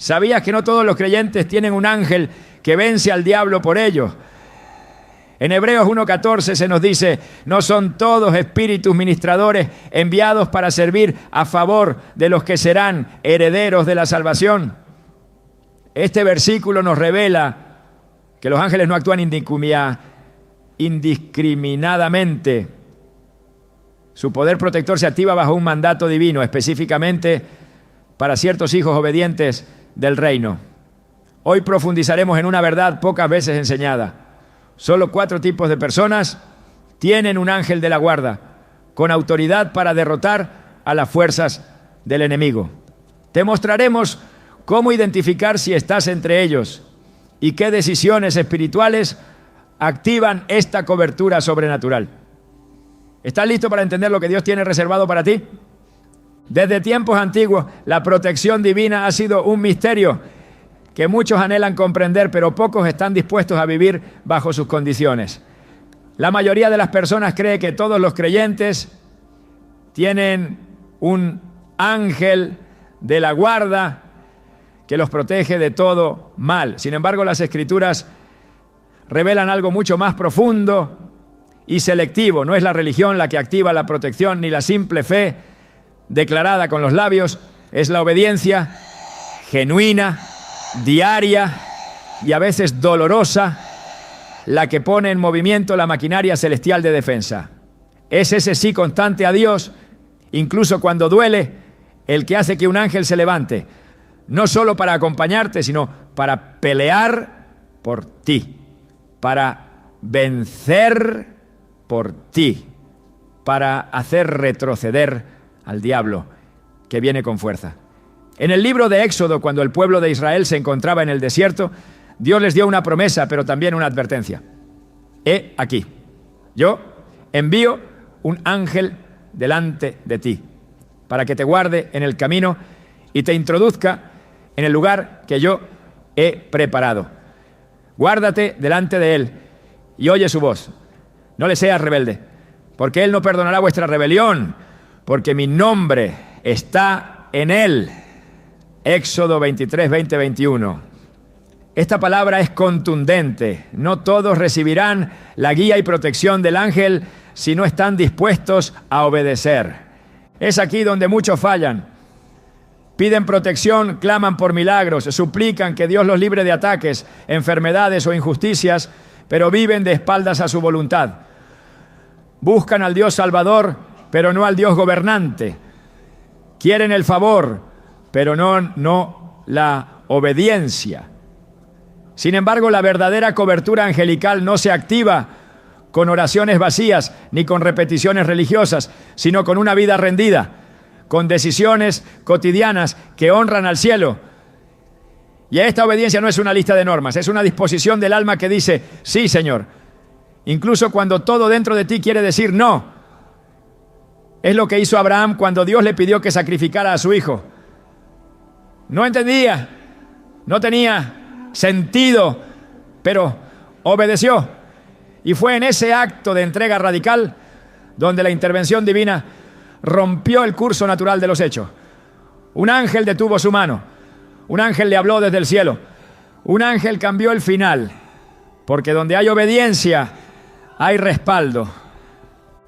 ¿Sabías que no todos los creyentes tienen un ángel que vence al diablo por ellos? En Hebreos 1:14 se nos dice, no son todos espíritus ministradores enviados para servir a favor de los que serán herederos de la salvación. Este versículo nos revela que los ángeles no actúan indiscriminadamente. Su poder protector se activa bajo un mandato divino, específicamente para ciertos hijos obedientes del reino. Hoy profundizaremos en una verdad pocas veces enseñada. Solo 4 tipos de personas tienen un ángel de la guarda, con autoridad para derrotar a las fuerzas del enemigo. Te mostraremos cómo identificar si estás entre ellos y qué decisiones espirituales activan esta cobertura sobrenatural. ¿Estás listo para entender lo que Dios tiene reservado para ti? Desde tiempos antiguos, la protección divina ha sido un misterio que muchos anhelan comprender, pero pocos están dispuestos a vivir bajo sus condiciones. La mayoría de las personas cree que todos los creyentes tienen un ángel de la guarda que los protege de todo mal. Sin embargo, las Escrituras revelan algo mucho más profundo y selectivo. No es la religión la que activa la protección, ni la simple fe declarada con los labios. Es la obediencia genuina, diaria y a veces dolorosa la que pone en movimiento la maquinaria celestial de defensa. Es ese sí constante a Dios, incluso cuando duele, el que hace que un ángel se levante, no solo para acompañarte, sino para pelear por ti, para vencer por ti, para hacer retroceder al diablo que viene con fuerza. En el libro de Éxodo, cuando el pueblo de Israel se encontraba en el desierto, Dios les dio una promesa, pero también una advertencia. He aquí, yo envío un ángel delante de ti, para que te guarde en el camino y te introduzca en el lugar que yo he preparado. Guárdate delante de él y oye su voz. No le seas rebelde, porque él no perdonará vuestra rebelión, porque mi nombre está en él. Éxodo 23, 20, 21. Esta palabra es contundente. No todos recibirán la guía y protección del ángel si no están dispuestos a obedecer. Es aquí donde muchos fallan. Piden protección, claman por milagros, suplican que Dios los libre de ataques, enfermedades o injusticias, pero viven de espaldas a su voluntad. Buscan al Dios Salvador, pero no al Dios gobernante. Quieren el favor, pero no la obediencia. Sin embargo, la verdadera cobertura angelical no se activa con oraciones vacías ni con repeticiones religiosas, sino con una vida rendida, con decisiones cotidianas que honran al cielo. Y esta obediencia no es una lista de normas, es una disposición del alma que dice, sí, Señor, incluso cuando todo dentro de ti quiere decir no. Es lo que hizo Abraham cuando Dios le pidió que sacrificara a su hijo. No entendía, no tenía sentido, pero obedeció. Y fue en ese acto de entrega radical donde la intervención divina rompió el curso natural de los hechos. Un ángel detuvo su mano, un ángel le habló desde el cielo, un ángel cambió el final, porque donde hay obediencia hay respaldo.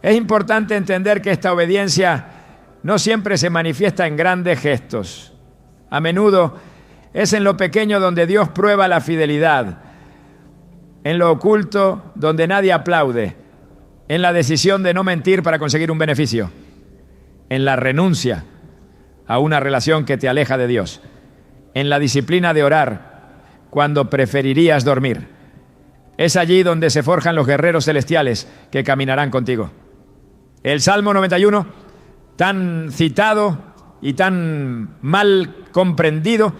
Es importante entender que esta obediencia no siempre se manifiesta en grandes gestos. A menudo es en lo pequeño donde Dios prueba la fidelidad, en lo oculto donde nadie aplaude, en la decisión de no mentir para conseguir un beneficio, en la renuncia a una relación que te aleja de Dios, en la disciplina de orar cuando preferirías dormir. Es allí donde se forjan los guerreros celestiales que caminarán contigo. El Salmo 91, tan citado y tan mal comprendido,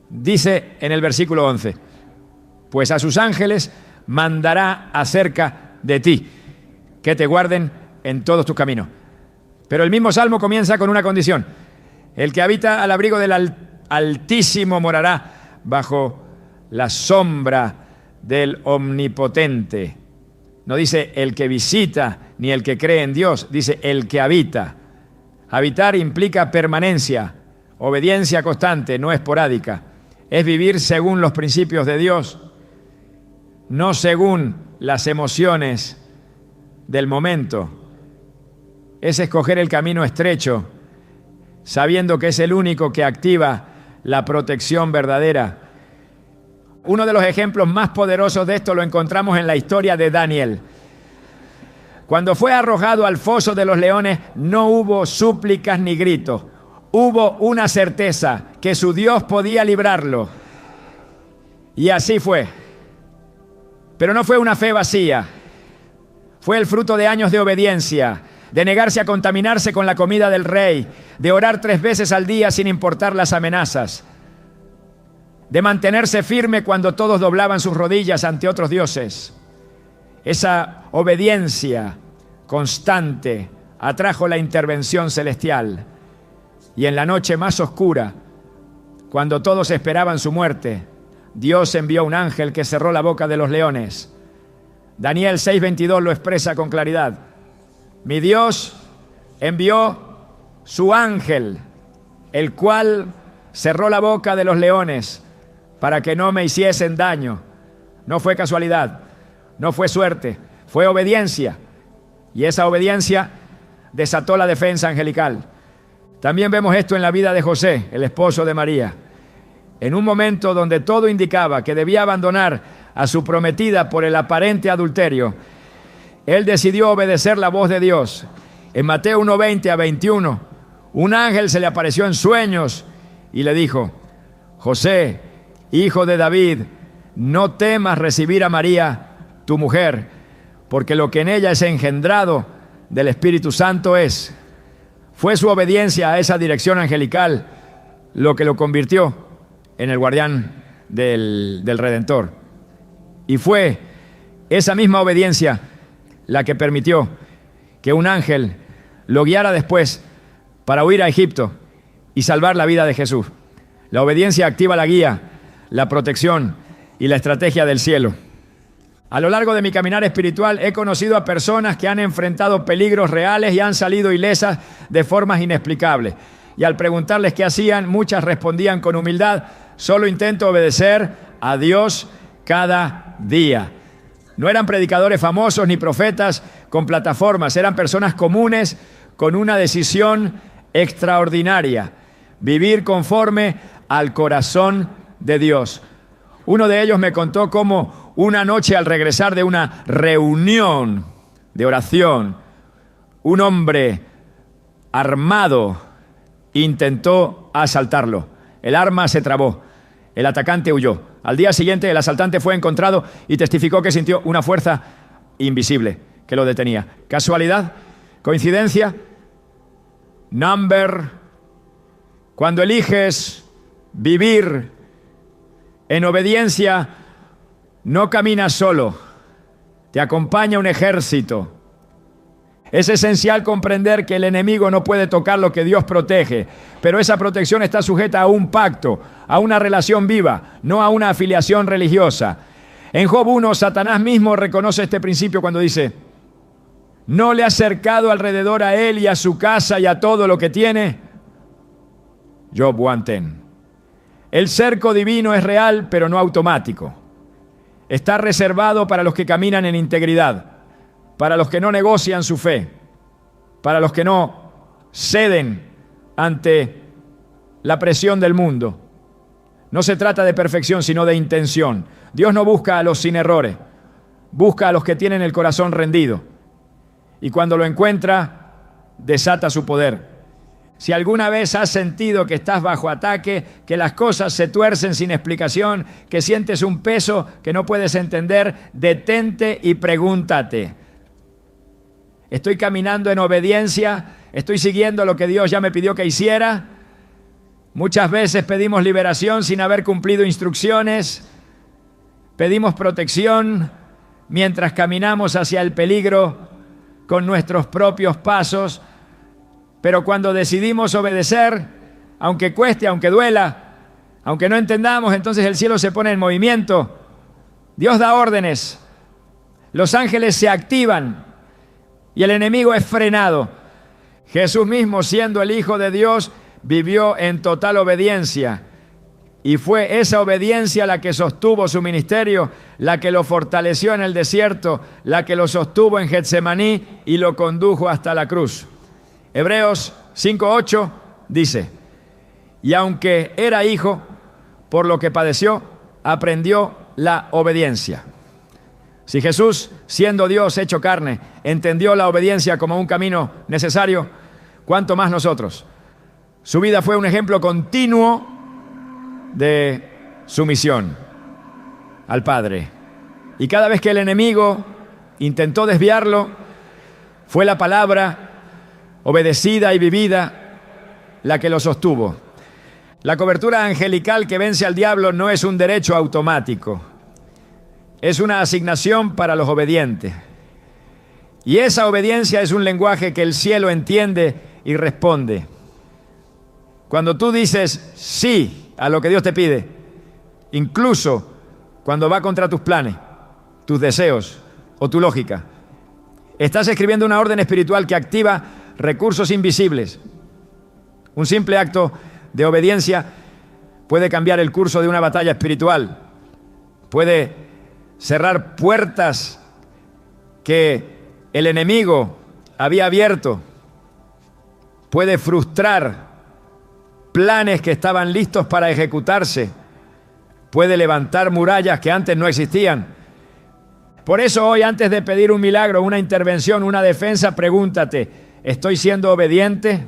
dice en el versículo 11, pues a sus ángeles mandará acerca de ti, que te guarden en todos tus caminos. Pero el mismo Salmo comienza con una condición: el que habita al abrigo del Altísimo morará bajo la sombra del Omnipotente. No dice el que visita ni el que cree en Dios, dice el que habita. Habitar implica permanencia, obediencia constante, no esporádica. es vivir según los principios de Dios, no según las emociones del momento. Es escoger el camino estrecho, sabiendo que es el único que activa la protección verdadera. Uno de los ejemplos más poderosos de esto lo encontramos en la historia de Daniel. Cuando fue arrojado al foso de los leones, no hubo súplicas ni gritos. Hubo una certeza que su Dios podía librarlo. Y así fue. Pero no fue una fe vacía. Fue el fruto de años de obediencia, de negarse a contaminarse con la comida del rey, de orar 3 veces al día sin importar las amenazas, de mantenerse firme cuando todos doblaban sus rodillas ante otros dioses. Esa obediencia constante atrajo la intervención celestial. Y en la noche más oscura, cuando todos esperaban su muerte, Dios envió un ángel que cerró la boca de los leones. Daniel 6:22 lo expresa con claridad. Mi Dios envió su ángel, el cual cerró la boca de los leones para que no me hiciesen daño. No fue casualidad, no fue suerte, fue obediencia. Y esa obediencia desató la defensa angelical. También vemos esto en la vida de José, el esposo de María. En un momento donde todo indicaba que debía abandonar a su prometida por el aparente adulterio, él decidió obedecer la voz de Dios. En Mateo 1:20 a 21, un ángel se le apareció en sueños y le dijo: José, hijo de David, no temas recibir a María, tu mujer, porque lo que en ella es engendrado del Espíritu Santo es. Fue su obediencia a esa dirección angelical lo que lo convirtió en el guardián del Redentor. Y fue esa misma obediencia la que permitió que un ángel lo guiara después para huir a Egipto y salvar la vida de Jesús. La obediencia activa la guía, la protección y la estrategia del cielo. A lo largo de mi caminar espiritual he conocido a personas que han enfrentado peligros reales y han salido ilesas de formas inexplicables. Y al preguntarles qué hacían, muchas respondían con humildad: solo intento obedecer a Dios cada día. No eran predicadores famosos ni profetas con plataformas, eran personas comunes con una decisión extraordinaria: vivir conforme al corazón de Dios. Uno de ellos me contó cómo una noche, al regresar de una reunión de oración, un hombre armado intentó asaltarlo. El arma se trabó. El atacante huyó. Al día siguiente, el asaltante fue encontrado y testificó que sintió una fuerza invisible que lo detenía. ¿Casualidad? ¿Coincidencia? Number. Cuando eliges vivir en obediencia, no caminas solo, te acompaña un ejército. Es esencial comprender que el enemigo no puede tocar lo que Dios protege, pero esa protección está sujeta a un pacto, a una relación viva, no a una afiliación religiosa. En Job 1, Satanás mismo reconoce este principio cuando dice: ¿no le ha cercado alrededor a él y a su casa y a todo lo que tiene? Job 1:10. El cerco divino es real, pero no automático. Está reservado para los que caminan en integridad, para los que no negocian su fe, para los que no ceden ante la presión del mundo. No se trata de perfección, sino de intención. Dios no busca a los sin errores, busca a los que tienen el corazón rendido. Y cuando lo encuentra, desata su poder. Si alguna vez has sentido que estás bajo ataque, que las cosas se tuercen sin explicación, que sientes un peso que no puedes entender, detente y pregúntate: ¿estoy caminando en obediencia? ¿Estoy siguiendo lo que Dios ya me pidió que hiciera? Muchas veces pedimos liberación sin haber cumplido instrucciones. Pedimos protección mientras caminamos hacia el peligro con nuestros propios pasos. Pero cuando decidimos obedecer, aunque cueste, aunque duela, aunque no entendamos, entonces el cielo se pone en movimiento. Dios da órdenes, los ángeles se activan y el enemigo es frenado. Jesús mismo, siendo el Hijo de Dios, vivió en total obediencia. Y fue esa obediencia la que sostuvo su ministerio, la que lo fortaleció en el desierto, la que lo sostuvo en Getsemaní y lo condujo hasta la cruz. Hebreos 5:8 dice: y aunque era hijo, por lo que padeció, aprendió la obediencia. Si Jesús, siendo Dios hecho carne, entendió la obediencia como un camino necesario, ¿cuánto más nosotros? Su vida fue un ejemplo continuo de sumisión al Padre. Y cada vez que el enemigo intentó desviarlo, fue la palabra obedecida y vivida la que lo sostuvo. La cobertura angelical que vence al diablo no es un derecho automático, es una asignación para los obedientes. Y esa obediencia es un lenguaje que el cielo entiende y responde. Cuando tú dices sí a lo que Dios te pide, incluso cuando va contra tus planes, tus deseos o tu lógica, estás escribiendo una orden espiritual que activa recursos invisibles. Un simple acto de obediencia puede cambiar el curso de una batalla espiritual, puede cerrar puertas que el enemigo había abierto, puede frustrar planes que estaban listos para ejecutarse, puede levantar murallas que antes no existían. Por eso hoy, antes de pedir un milagro, una intervención, una defensa, pregúntate: ¿estoy siendo obediente?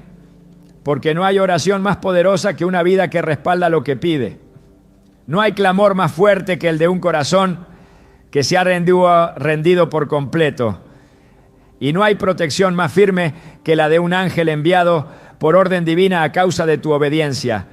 Porque no hay oración más poderosa que una vida que respalda lo que pide. No hay clamor más fuerte que el de un corazón que se ha rendido por completo. Y no hay protección más firme que la de un ángel enviado por orden divina a causa de tu obediencia.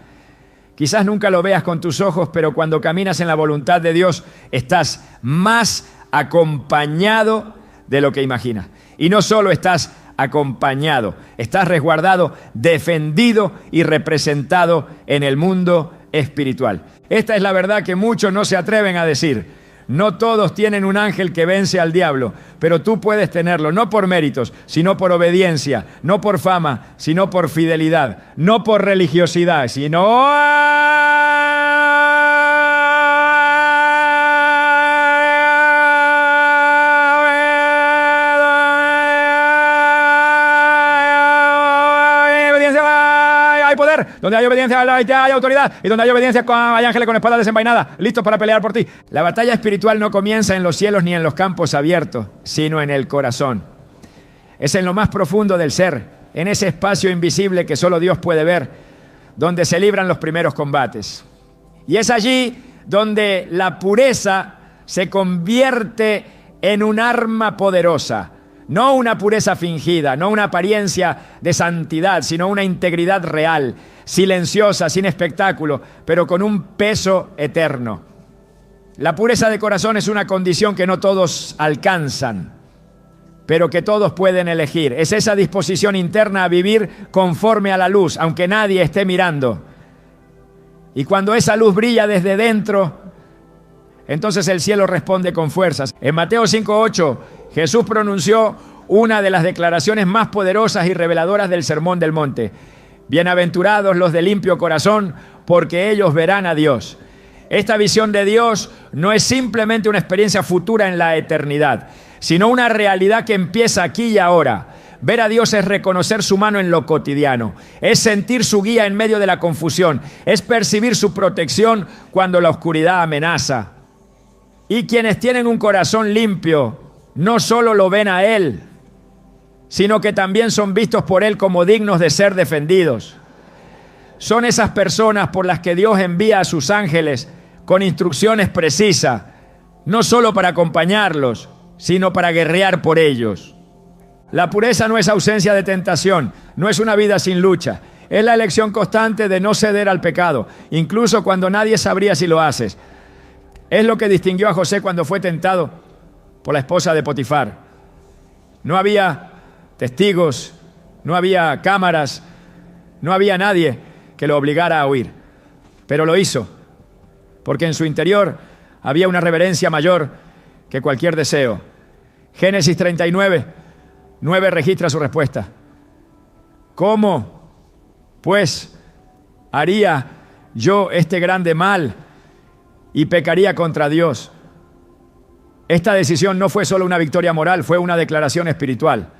Quizás nunca lo veas con tus ojos, pero cuando caminas en la voluntad de Dios, estás más acompañado de lo que imaginas. Y no solo estás acompañado, estás resguardado, defendido y representado en el mundo espiritual. Esta es la verdad que muchos no se atreven a decir. No todos tienen un ángel que vence al diablo, pero tú puedes tenerlo, no por méritos, sino por obediencia, no por fama, sino por fidelidad, no por religiosidad, sino donde hay obediencia hay autoridad, y donde hay obediencia hay ángeles con espadas desenvainadas, listos para pelear por ti. La batalla espiritual no comienza en los cielos ni en los campos abiertos, sino en el corazón. Es en lo más profundo del ser, en ese espacio invisible que solo Dios puede ver, donde se libran los primeros combates. Y es allí donde la pureza se convierte en un arma poderosa. No una pureza fingida, no una apariencia de santidad, sino una integridad real, silenciosa, sin espectáculo, pero con un peso eterno. La pureza de corazón es una condición que no todos alcanzan, pero que todos pueden elegir. Es esa disposición interna a vivir conforme a la luz, aunque nadie esté mirando. Y cuando esa luz brilla desde dentro, entonces el cielo responde con fuerzas. En Mateo 5:8, Jesús pronunció una de las declaraciones más poderosas y reveladoras del Sermón del Monte. Bienaventurados los de limpio corazón, porque ellos verán a Dios. Esta visión de Dios no es simplemente una experiencia futura en la eternidad, sino una realidad que empieza aquí y ahora. Ver a Dios es reconocer su mano en lo cotidiano, es sentir su guía en medio de la confusión, es percibir su protección cuando la oscuridad amenaza. Y quienes tienen un corazón limpio no solo lo ven a Él, sino que también son vistos por Él como dignos de ser defendidos. Son esas personas por las que Dios envía a sus ángeles con instrucciones precisas, no solo para acompañarlos, sino para guerrear por ellos. La pureza no es ausencia de tentación, no es una vida sin lucha, es la elección constante de no ceder al pecado, incluso cuando nadie sabría si lo haces. Es lo que distinguió a José cuando fue tentado por la esposa de Potifar. No había testigos, no había cámaras, no había nadie que lo obligara a huir, pero lo hizo, porque en su interior había una reverencia mayor que cualquier deseo. Génesis 39:9 registra su respuesta. ¿Cómo, pues, haría yo este grande mal y pecaría contra Dios. Esta decisión no fue solo una victoria moral, fue una declaración espiritual.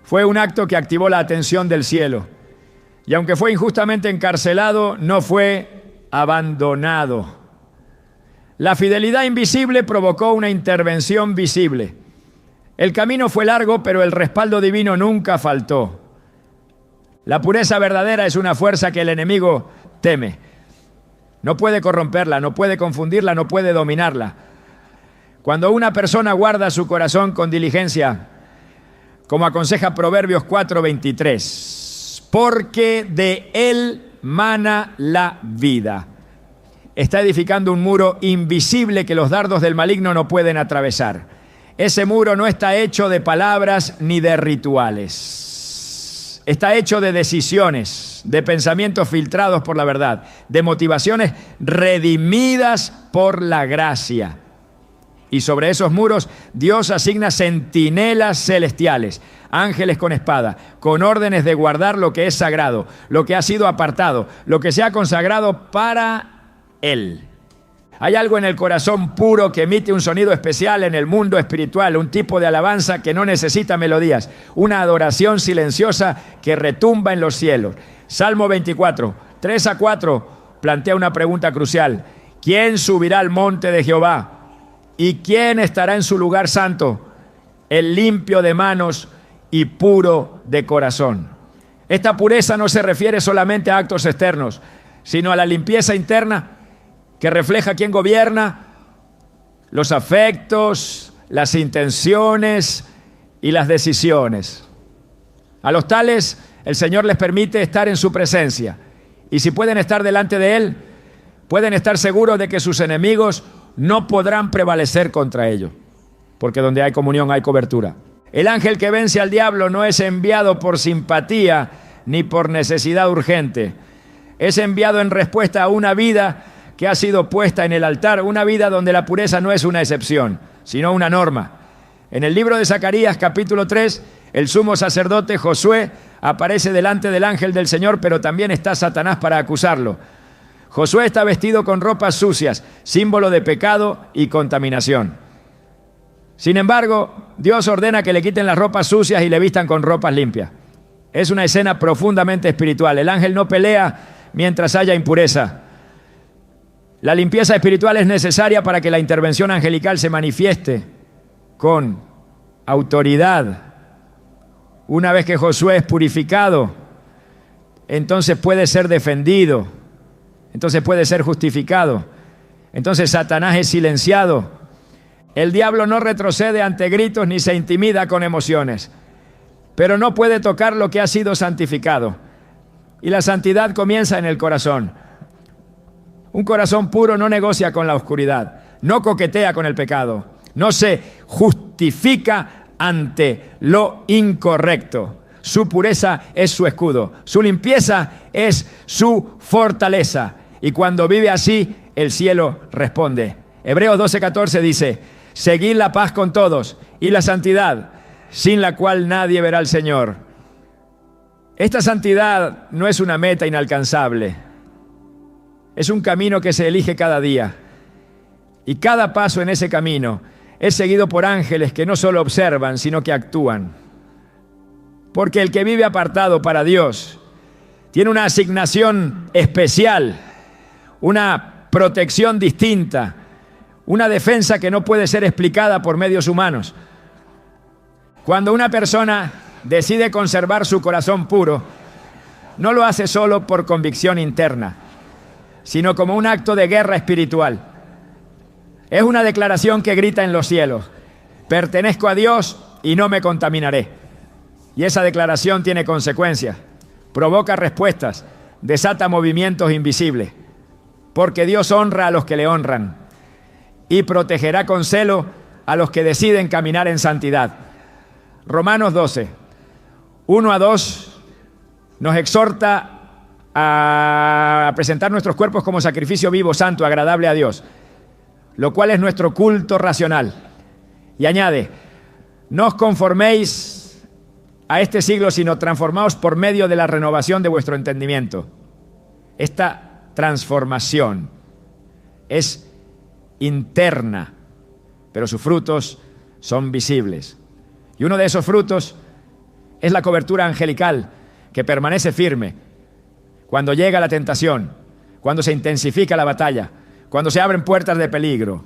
Fue un acto que activó la atención del cielo. Y aunque fue injustamente encarcelado, no fue abandonado. La fidelidad invisible provocó una intervención visible. El camino fue largo, pero el respaldo divino nunca faltó. La pureza verdadera es una fuerza que el enemigo teme. No puede corromperla, no puede confundirla, no puede dominarla. Cuando una persona guarda su corazón con diligencia, como aconseja Proverbios 4:23, porque de él mana la vida. Está edificando un muro invisible que los dardos del maligno no pueden atravesar. Ese muro no está hecho de palabras ni de rituales. Está hecho de decisiones, de pensamientos filtrados por la verdad, de motivaciones redimidas por la gracia. Y sobre esos muros Dios asigna centinelas celestiales, ángeles con espada, con órdenes de guardar lo que es sagrado, lo que ha sido apartado, lo que se ha consagrado para Él. Hay algo en el corazón puro que emite un sonido especial en el mundo espiritual, un tipo de alabanza que no necesita melodías, una adoración silenciosa que retumba en los cielos. Salmo 24, 3-4, plantea una pregunta crucial. ¿Quién subirá al monte de Jehová? ¿Y quién estará en su lugar santo? El limpio de manos y puro de corazón. Esta pureza no se refiere solamente a actos externos, sino a la limpieza interna que refleja quién gobierna, los afectos, las intenciones y las decisiones. A los tales, el Señor les permite estar en su presencia. Y si pueden estar delante de Él, pueden estar seguros de que sus enemigos no podrán prevalecer contra ellos, porque donde hay comunión hay cobertura. El ángel que vence al diablo no es enviado por simpatía ni por necesidad urgente. Es enviado en respuesta a una vida que ha sido puesta en el altar, una vida donde la pureza no es una excepción, sino una norma. En el libro de Zacarías, capítulo 3, el sumo sacerdote Josué aparece delante del ángel del Señor, pero también está Satanás para acusarlo. Josué está vestido con ropas sucias, símbolo de pecado y contaminación. Sin embargo, Dios ordena que le quiten las ropas sucias y le vistan con ropas limpias. Es una escena profundamente espiritual. El ángel no pelea mientras haya impureza. La limpieza espiritual es necesaria para que la intervención angelical se manifieste con autoridad. Una vez que Josué es purificado, entonces puede ser defendido, entonces puede ser justificado, entonces Satanás es silenciado. El diablo no retrocede ante gritos ni se intimida con emociones, pero no puede tocar lo que ha sido santificado. Y la santidad comienza en el corazón. Un corazón puro no negocia con la oscuridad, no coquetea con el pecado, no se justifica ante lo incorrecto. Su pureza es su escudo, su limpieza es su fortaleza. Y cuando vive así, el cielo responde. Hebreos 12:14 dice: seguid la paz con todos y la santidad, sin la cual nadie verá al Señor. Esta santidad no es una meta inalcanzable. Es un camino que se elige cada día. Y cada paso en ese camino es seguido por ángeles que no solo observan, sino que actúan. Porque el que vive apartado para Dios tiene una asignación especial, una protección distinta, una defensa que no puede ser explicada por medios humanos. Cuando una persona decide conservar su corazón puro, no lo hace solo por convicción interna, sino como un acto de guerra espiritual. Es una declaración que grita en los cielos: pertenezco a Dios y no me contaminaré. Y esa declaración tiene consecuencias, provoca respuestas, desata movimientos invisibles, porque Dios honra a los que le honran y protegerá con celo a los que deciden caminar en santidad. Romanos 12, 1-2 nos exhorta a presentar nuestros cuerpos como sacrificio vivo, santo, agradable a Dios, lo cual es nuestro culto racional. Y añade: no os conforméis a este siglo, sino transformaos por medio de la renovación de vuestro entendimiento. Esta transformación. Es interna, pero sus frutos son visibles. Y uno de esos frutos es la cobertura angelical que permanece firme cuando llega la tentación, cuando se intensifica la batalla, cuando se abren puertas de peligro.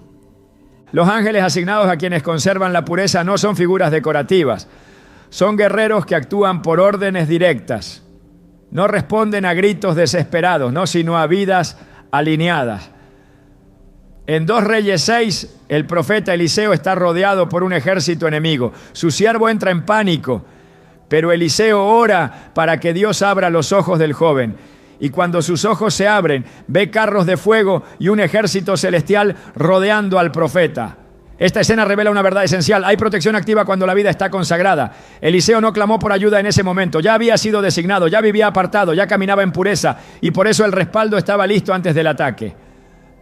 Los ángeles asignados a quienes conservan la pureza no son figuras decorativas, son guerreros que actúan por órdenes directas. No responden a gritos desesperados, no, sino a vidas alineadas. En 2 Reyes 6, el profeta Eliseo está rodeado por un ejército enemigo. Su siervo entra en pánico, pero Eliseo ora para que Dios abra los ojos del joven. Y cuando sus ojos se abren, ve carros de fuego y un ejército celestial rodeando al profeta. Esta escena revela una verdad esencial. Hay protección activa cuando la vida está consagrada. Eliseo no clamó por ayuda en ese momento. Ya había sido designado, ya vivía apartado, ya caminaba en pureza. Y por eso el respaldo estaba listo antes del ataque.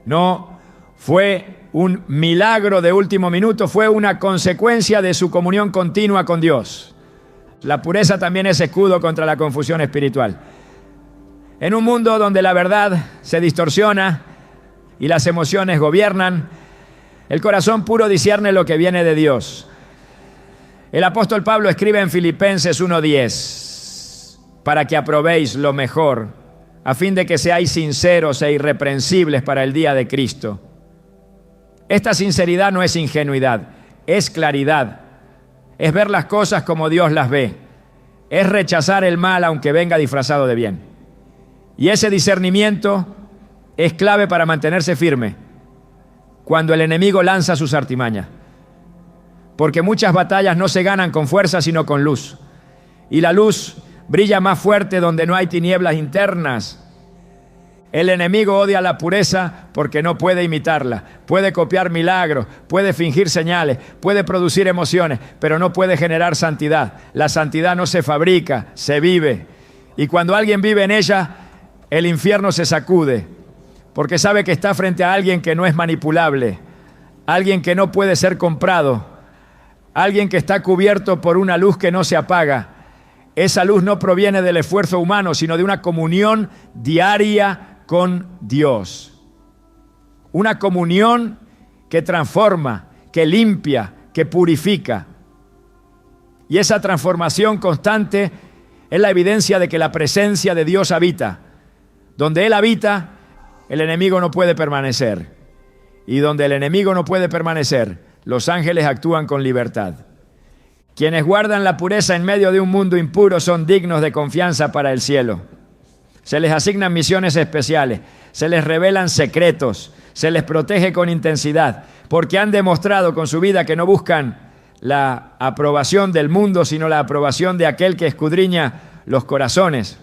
No fue un milagro de último minuto, fue una consecuencia de su comunión continua con Dios. La pureza también es escudo contra la confusión espiritual. En un mundo donde la verdad se distorsiona y las emociones gobiernan, el corazón puro discierne lo que viene de Dios. El apóstol Pablo escribe en Filipenses 1:10, para que aprobéis lo mejor, a fin de que seáis sinceros e irreprensibles para el día de Cristo. Esta sinceridad no es ingenuidad, es claridad, es ver las cosas como Dios las ve, es rechazar el mal aunque venga disfrazado de bien. Y ese discernimiento es clave para mantenerse firme cuando el enemigo lanza sus artimañas. Porque muchas batallas no se ganan con fuerza, sino con luz. Y la luz brilla más fuerte donde no hay tinieblas internas. El enemigo odia la pureza porque no puede imitarla. Puede copiar milagros, puede fingir señales, puede producir emociones, pero no puede generar santidad. La santidad no se fabrica, se vive. Y cuando alguien vive en ella, el infierno se sacude, porque sabe que está frente a alguien que no es manipulable, alguien que no puede ser comprado, alguien que está cubierto por una luz que no se apaga. Esa luz no proviene del esfuerzo humano, sino de una comunión diaria con Dios. Una comunión que transforma, que limpia, que purifica. Y esa transformación constante es la evidencia de que la presencia de Dios habita. Donde Él habita, el enemigo no puede permanecer. Y donde el enemigo no puede permanecer, los ángeles actúan con libertad. Quienes guardan la pureza en medio de un mundo impuro son dignos de confianza para el cielo. Se les asignan misiones especiales, se les revelan secretos, se les protege con intensidad, porque han demostrado con su vida que no buscan la aprobación del mundo, sino la aprobación de aquel que escudriña los corazones.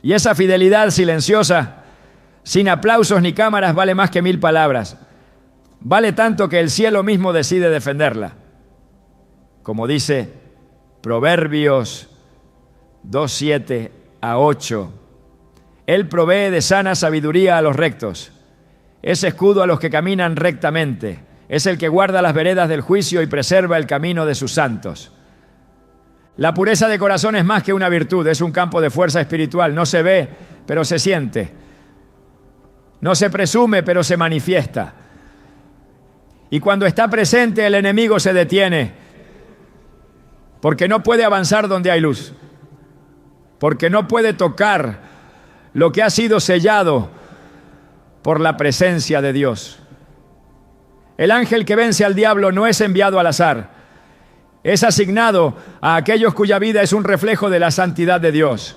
Y esa fidelidad silenciosa, sin aplausos ni cámaras, vale más que 1000 palabras. Vale tanto que el cielo mismo decide defenderla. Como dice Proverbios 2:7-8. Él provee de sana sabiduría a los rectos. Es escudo a los que caminan rectamente. Es el que guarda las veredas del juicio y preserva el camino de sus santos. La pureza de corazón es más que una virtud, es un campo de fuerza espiritual. No se ve, pero se siente. No se presume, pero se manifiesta. Y cuando está presente, el enemigo se detiene, porque no puede avanzar donde hay luz, porque no puede tocar lo que ha sido sellado por la presencia de Dios. El ángel que vence al diablo no es enviado al azar. Es asignado a aquellos cuya vida es un reflejo de la santidad de Dios.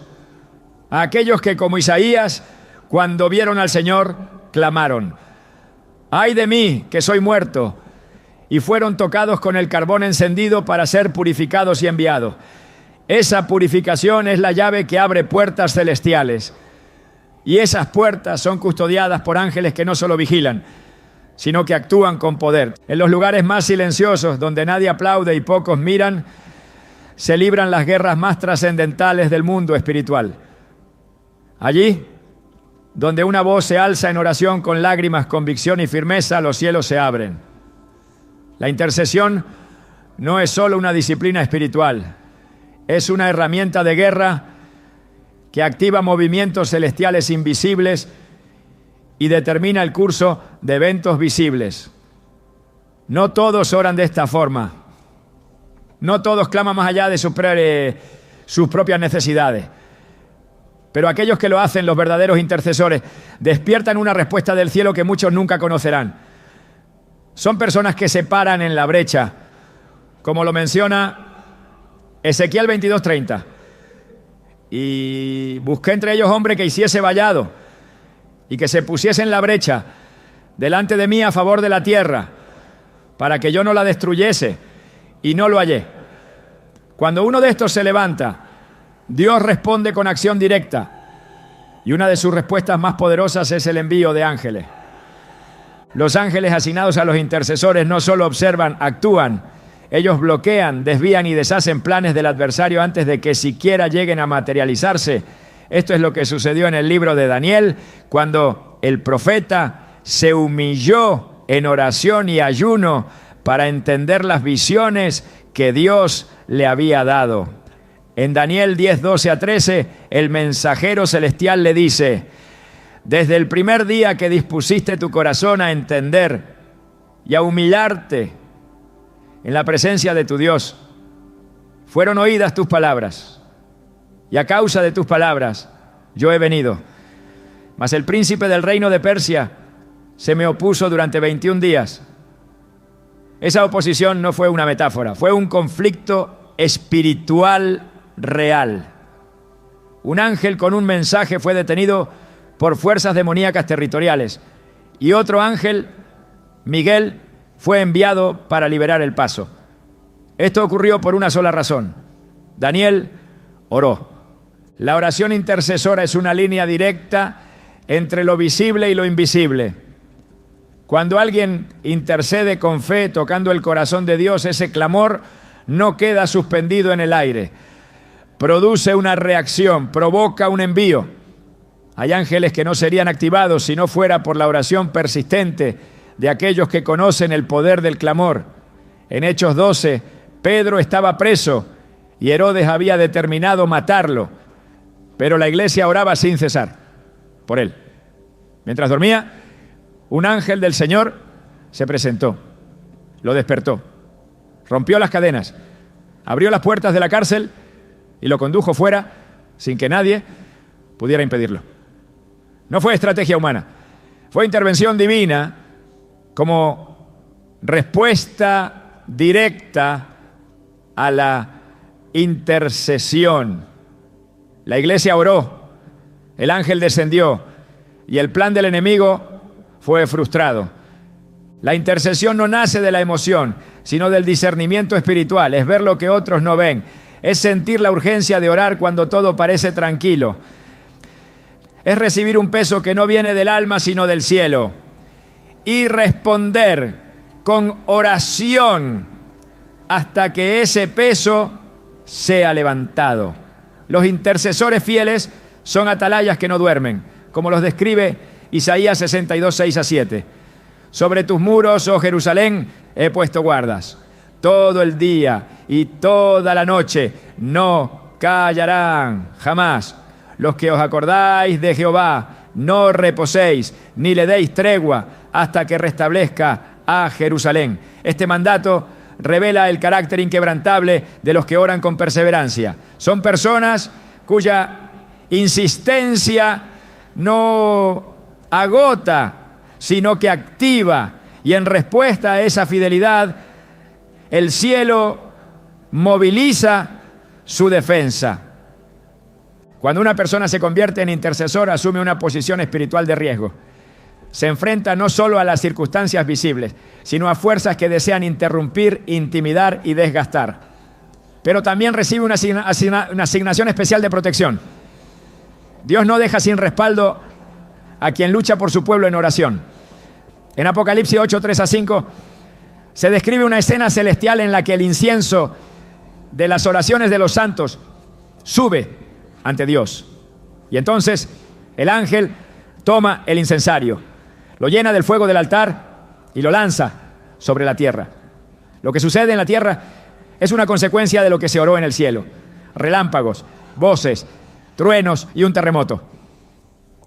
A aquellos que, como Isaías, cuando vieron al Señor, clamaron: ¡ay de mí, que soy muerto! Y fueron tocados con el carbón encendido para ser purificados y enviados. Esa purificación es la llave que abre puertas celestiales. Y esas puertas son custodiadas por ángeles que no solo vigilan, sino que actúan con poder. En los lugares más silenciosos, donde nadie aplaude y pocos miran, se libran las guerras más trascendentales del mundo espiritual. Allí, donde una voz se alza en oración con lágrimas, convicción y firmeza, los cielos se abren. La intercesión no es solo una disciplina espiritual, es una herramienta de guerra que activa movimientos celestiales invisibles y determina el curso de eventos visibles. No todos oran de esta forma. No todos claman más allá de sus propias necesidades. Pero aquellos que lo hacen, los verdaderos intercesores, despiertan una respuesta del cielo que muchos nunca conocerán. Son personas que se paran en la brecha, como lo menciona Ezequiel 22:30. Y busqué entre ellos hombre que hiciese vallado y que se pusiese en la brecha delante de mí a favor de la tierra, para que yo no la destruyese, y no lo hallé. Cuando uno de estos se levanta, Dios responde con acción directa, y una de sus respuestas más poderosas es el envío de ángeles. Los ángeles asignados a los intercesores no solo observan, actúan. Ellos bloquean, desvían y deshacen planes del adversario antes de que siquiera lleguen a materializarse. Esto es lo que sucedió en el libro de Daniel, cuando el profeta se humilló en oración y ayuno para entender las visiones que Dios le había dado. En Daniel 10:12-13, el mensajero celestial le dice: desde el primer día que dispusiste tu corazón a entender y a humillarte en la presencia de tu Dios, fueron oídas tus palabras, y a causa de tus palabras yo he venido. Mas el príncipe del reino de Persia se me opuso durante 21 días. Esa oposición no fue una metáfora, fue un conflicto espiritual real. Un ángel con un mensaje fue detenido por fuerzas demoníacas territoriales, y otro ángel, Miguel, fue enviado para liberar el paso. Esto ocurrió por una sola razón: Daniel oró. La oración intercesora es una línea directa entre lo visible y lo invisible. Cuando alguien intercede con fe, tocando el corazón de Dios, ese clamor no queda suspendido en el aire. Produce una reacción, provoca un envío. Hay ángeles que no serían activados si no fuera por la oración persistente de aquellos que conocen el poder del clamor. En Hechos 12, Pedro estaba preso y Herodes había determinado matarlo, pero la iglesia oraba sin cesar por él. Mientras dormía, un ángel del Señor se presentó, lo despertó, rompió las cadenas, abrió las puertas de la cárcel y lo condujo fuera sin que nadie pudiera impedirlo. No fue estrategia humana, fue intervención divina como respuesta directa a la intercesión. La iglesia oró, el ángel descendió y el plan del enemigo fue frustrado. La intercesión no nace de la emoción, sino del discernimiento espiritual. Es ver lo que otros no ven. Es sentir la urgencia de orar cuando todo parece tranquilo. Es recibir un peso que no viene del alma, sino del cielo. Y responder con oración hasta que ese peso sea levantado. Los intercesores fieles son atalayas que no duermen, como los describe Isaías 62:6-7. Sobre tus muros, oh Jerusalén, he puesto guardas. Todo el día y toda la noche no callarán jamás. Los que os acordáis de Jehová, no reposéis, ni le deis tregua hasta que restablezca a Jerusalén. Este mandato revela el carácter inquebrantable de los que oran con perseverancia. Son personas cuya insistencia no agota, sino que activa, y en respuesta a esa fidelidad, el cielo moviliza su defensa. Cuando una persona se convierte en intercesor, asume una posición espiritual de riesgo. Se enfrenta no solo a las circunstancias visibles, sino a fuerzas que desean interrumpir, intimidar y desgastar. Pero también recibe una asignación especial de protección. Dios no deja sin respaldo a quien lucha por su pueblo en oración. En Apocalipsis 8:3-5 se describe una escena celestial en la que el incienso de las oraciones de los santos sube ante Dios. Y entonces el ángel toma el incensario, lo llena del fuego del altar y lo lanza sobre la tierra. Lo que sucede en la tierra es una consecuencia de lo que se oró en el cielo: relámpagos, voces, truenos y un terremoto.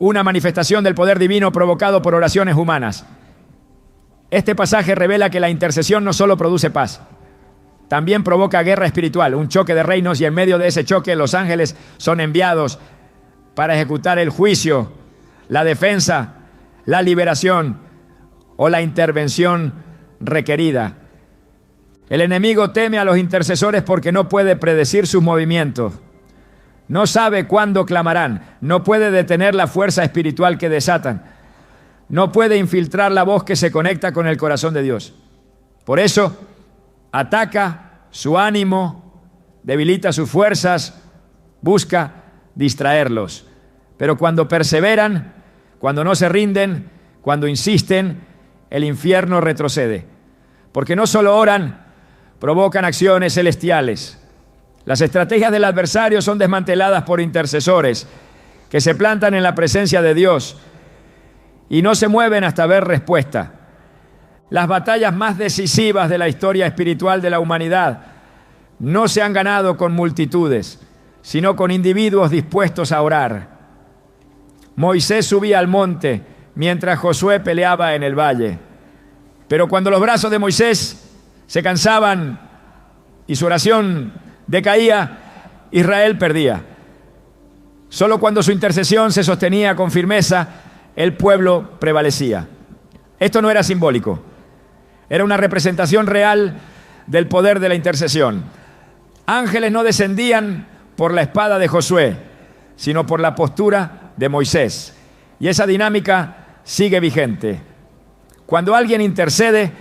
una manifestación del poder divino provocado por oraciones humanas. Este pasaje revela que la intercesión no solo produce paz, también provoca guerra espiritual, un choque de reinos, y en medio de ese choque los ángeles son enviados para ejecutar el juicio, la defensa, la liberación o la intervención requerida. El enemigo teme a los intercesores porque no puede predecir sus movimientos. No sabe cuándo clamarán, no puede detener la fuerza espiritual que desatan, no puede infiltrar la voz que se conecta con el corazón de Dios. Por eso, ataca su ánimo, debilita sus fuerzas, busca distraerlos. Pero cuando perseveran, cuando no se rinden, cuando insisten, el infierno retrocede. Porque no solo oran, provocan acciones celestiales. Las estrategias del adversario son desmanteladas por intercesores que se plantan en la presencia de Dios y no se mueven hasta ver respuesta. Las batallas más decisivas de la historia espiritual de la humanidad no se han ganado con multitudes, sino con individuos dispuestos a orar. Moisés subía al monte mientras Josué peleaba en el valle. Pero cuando los brazos de Moisés se cansaban y su oración decaía, Israel perdía. Solo cuando su intercesión se sostenía con firmeza, el pueblo prevalecía. Esto no era simbólico, era una representación real del poder de la intercesión. Ángeles no descendían por la espada de Josué, sino por la postura de Moisés. Y esa dinámica sigue vigente. Cuando alguien intercede,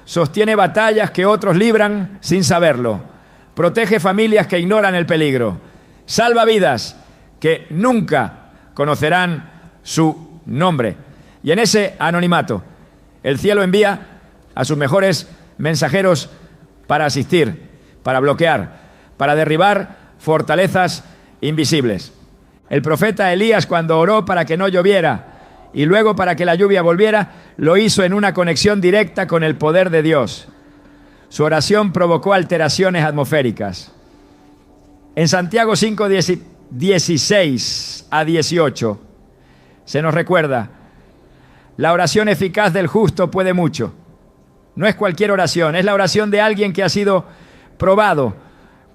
sostiene batallas que otros libran sin saberlo. Protege familias que ignoran el peligro. Salva vidas que nunca conocerán su nombre. Y en ese anonimato, el cielo envía a sus mejores mensajeros para asistir, para bloquear, para derribar fortalezas invisibles. El profeta Elías, cuando oró para que no lloviera y luego para que la lluvia volviera, lo hizo en una conexión directa con el poder de Dios. Su oración provocó alteraciones atmosféricas. En Santiago 5, 16 a 18 se nos recuerda: la oración eficaz del justo puede mucho. No es cualquier oración, es la oración de alguien que ha sido probado,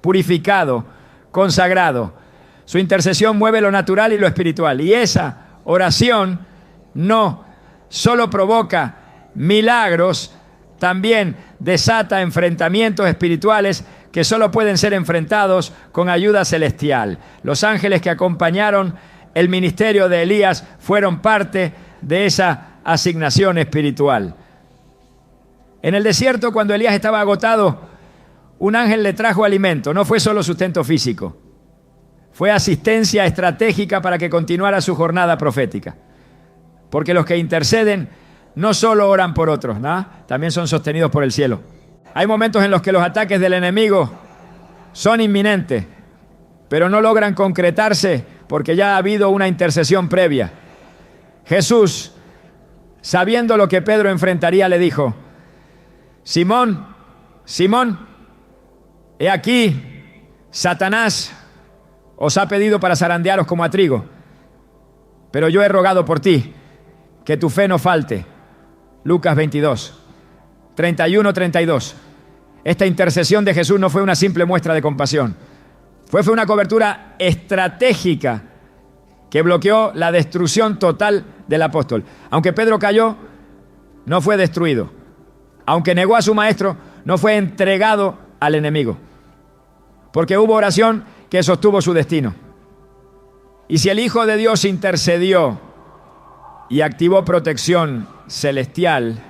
purificado, consagrado. Su intercesión mueve lo natural y lo espiritual. Y esa oración no solo provoca milagros, también desata enfrentamientos espirituales que solo pueden ser enfrentados con ayuda celestial. Los ángeles que acompañaron el ministerio de Elías fueron parte de esa asignación espiritual. En el desierto, cuando Elías estaba agotado, un ángel le trajo alimento. No fue solo sustento físico, fue asistencia estratégica para que continuara su jornada profética. Porque los que interceden no solo oran por otros, ¿no? También son sostenidos por el cielo. Hay momentos en los que los ataques del enemigo son inminentes, pero no logran concretarse porque ya ha habido una intercesión previa. Jesús, sabiendo lo que Pedro enfrentaría, le dijo: Simón, Simón, he aquí, Satanás os ha pedido para zarandearos como a trigo, pero yo he rogado por ti, que tu fe no falte. Lucas 22, 31-32. Esta intercesión de Jesús no fue una simple muestra de compasión, fue una cobertura estratégica que bloqueó la destrucción total del apóstol. Aunque Pedro cayó, no fue destruido. Aunque negó a su maestro, no fue entregado al enemigo, porque hubo oración que sostuvo su destino. Y si el Hijo de Dios intercedió y activó protección celestial,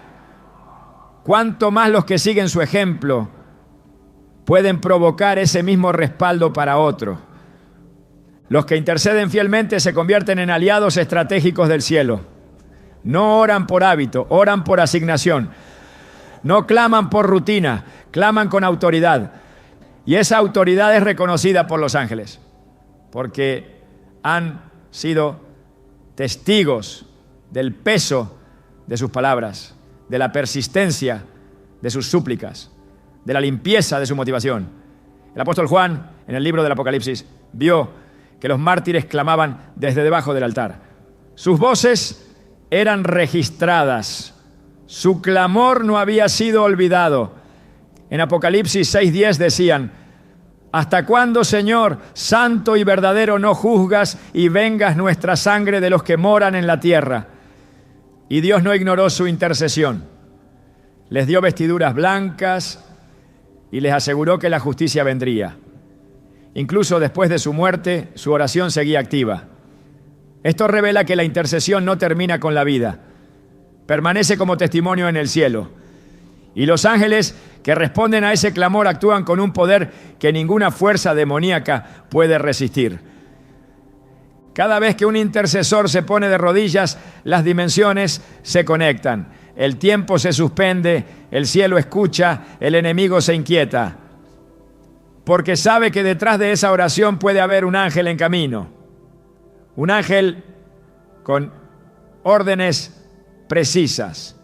¿cuánto más los que siguen su ejemplo pueden provocar ese mismo respaldo para otros? Los que interceden fielmente se convierten en aliados estratégicos del cielo. No oran por hábito, oran por asignación. No claman por rutina, claman con autoridad. Y esa autoridad es reconocida por los ángeles, porque han sido testigos del peso de sus palabras, de la persistencia de sus súplicas, de la limpieza de su motivación. El apóstol Juan, en el libro del Apocalipsis, vio que los mártires clamaban desde debajo del altar. Sus voces eran registradas. Su clamor no había sido olvidado. En Apocalipsis 6:10 decían: ¿hasta cuándo, Señor, santo y verdadero, no juzgas y vengas nuestra sangre de los que moran en la tierra? Y Dios no ignoró su intercesión. Les dio vestiduras blancas y les aseguró que la justicia vendría. Incluso después de su muerte, su oración seguía activa. Esto revela que la intercesión no termina con la vida. Permanece como testimonio en el cielo. Y los ángeles que responden a ese clamor actúan con un poder que ninguna fuerza demoníaca puede resistir. Cada vez que un intercesor se pone de rodillas, las dimensiones se conectan. El tiempo se suspende, el cielo escucha, el enemigo se inquieta. Porque sabe que detrás de esa oración puede haber un ángel en camino. Un ángel con órdenes precisas.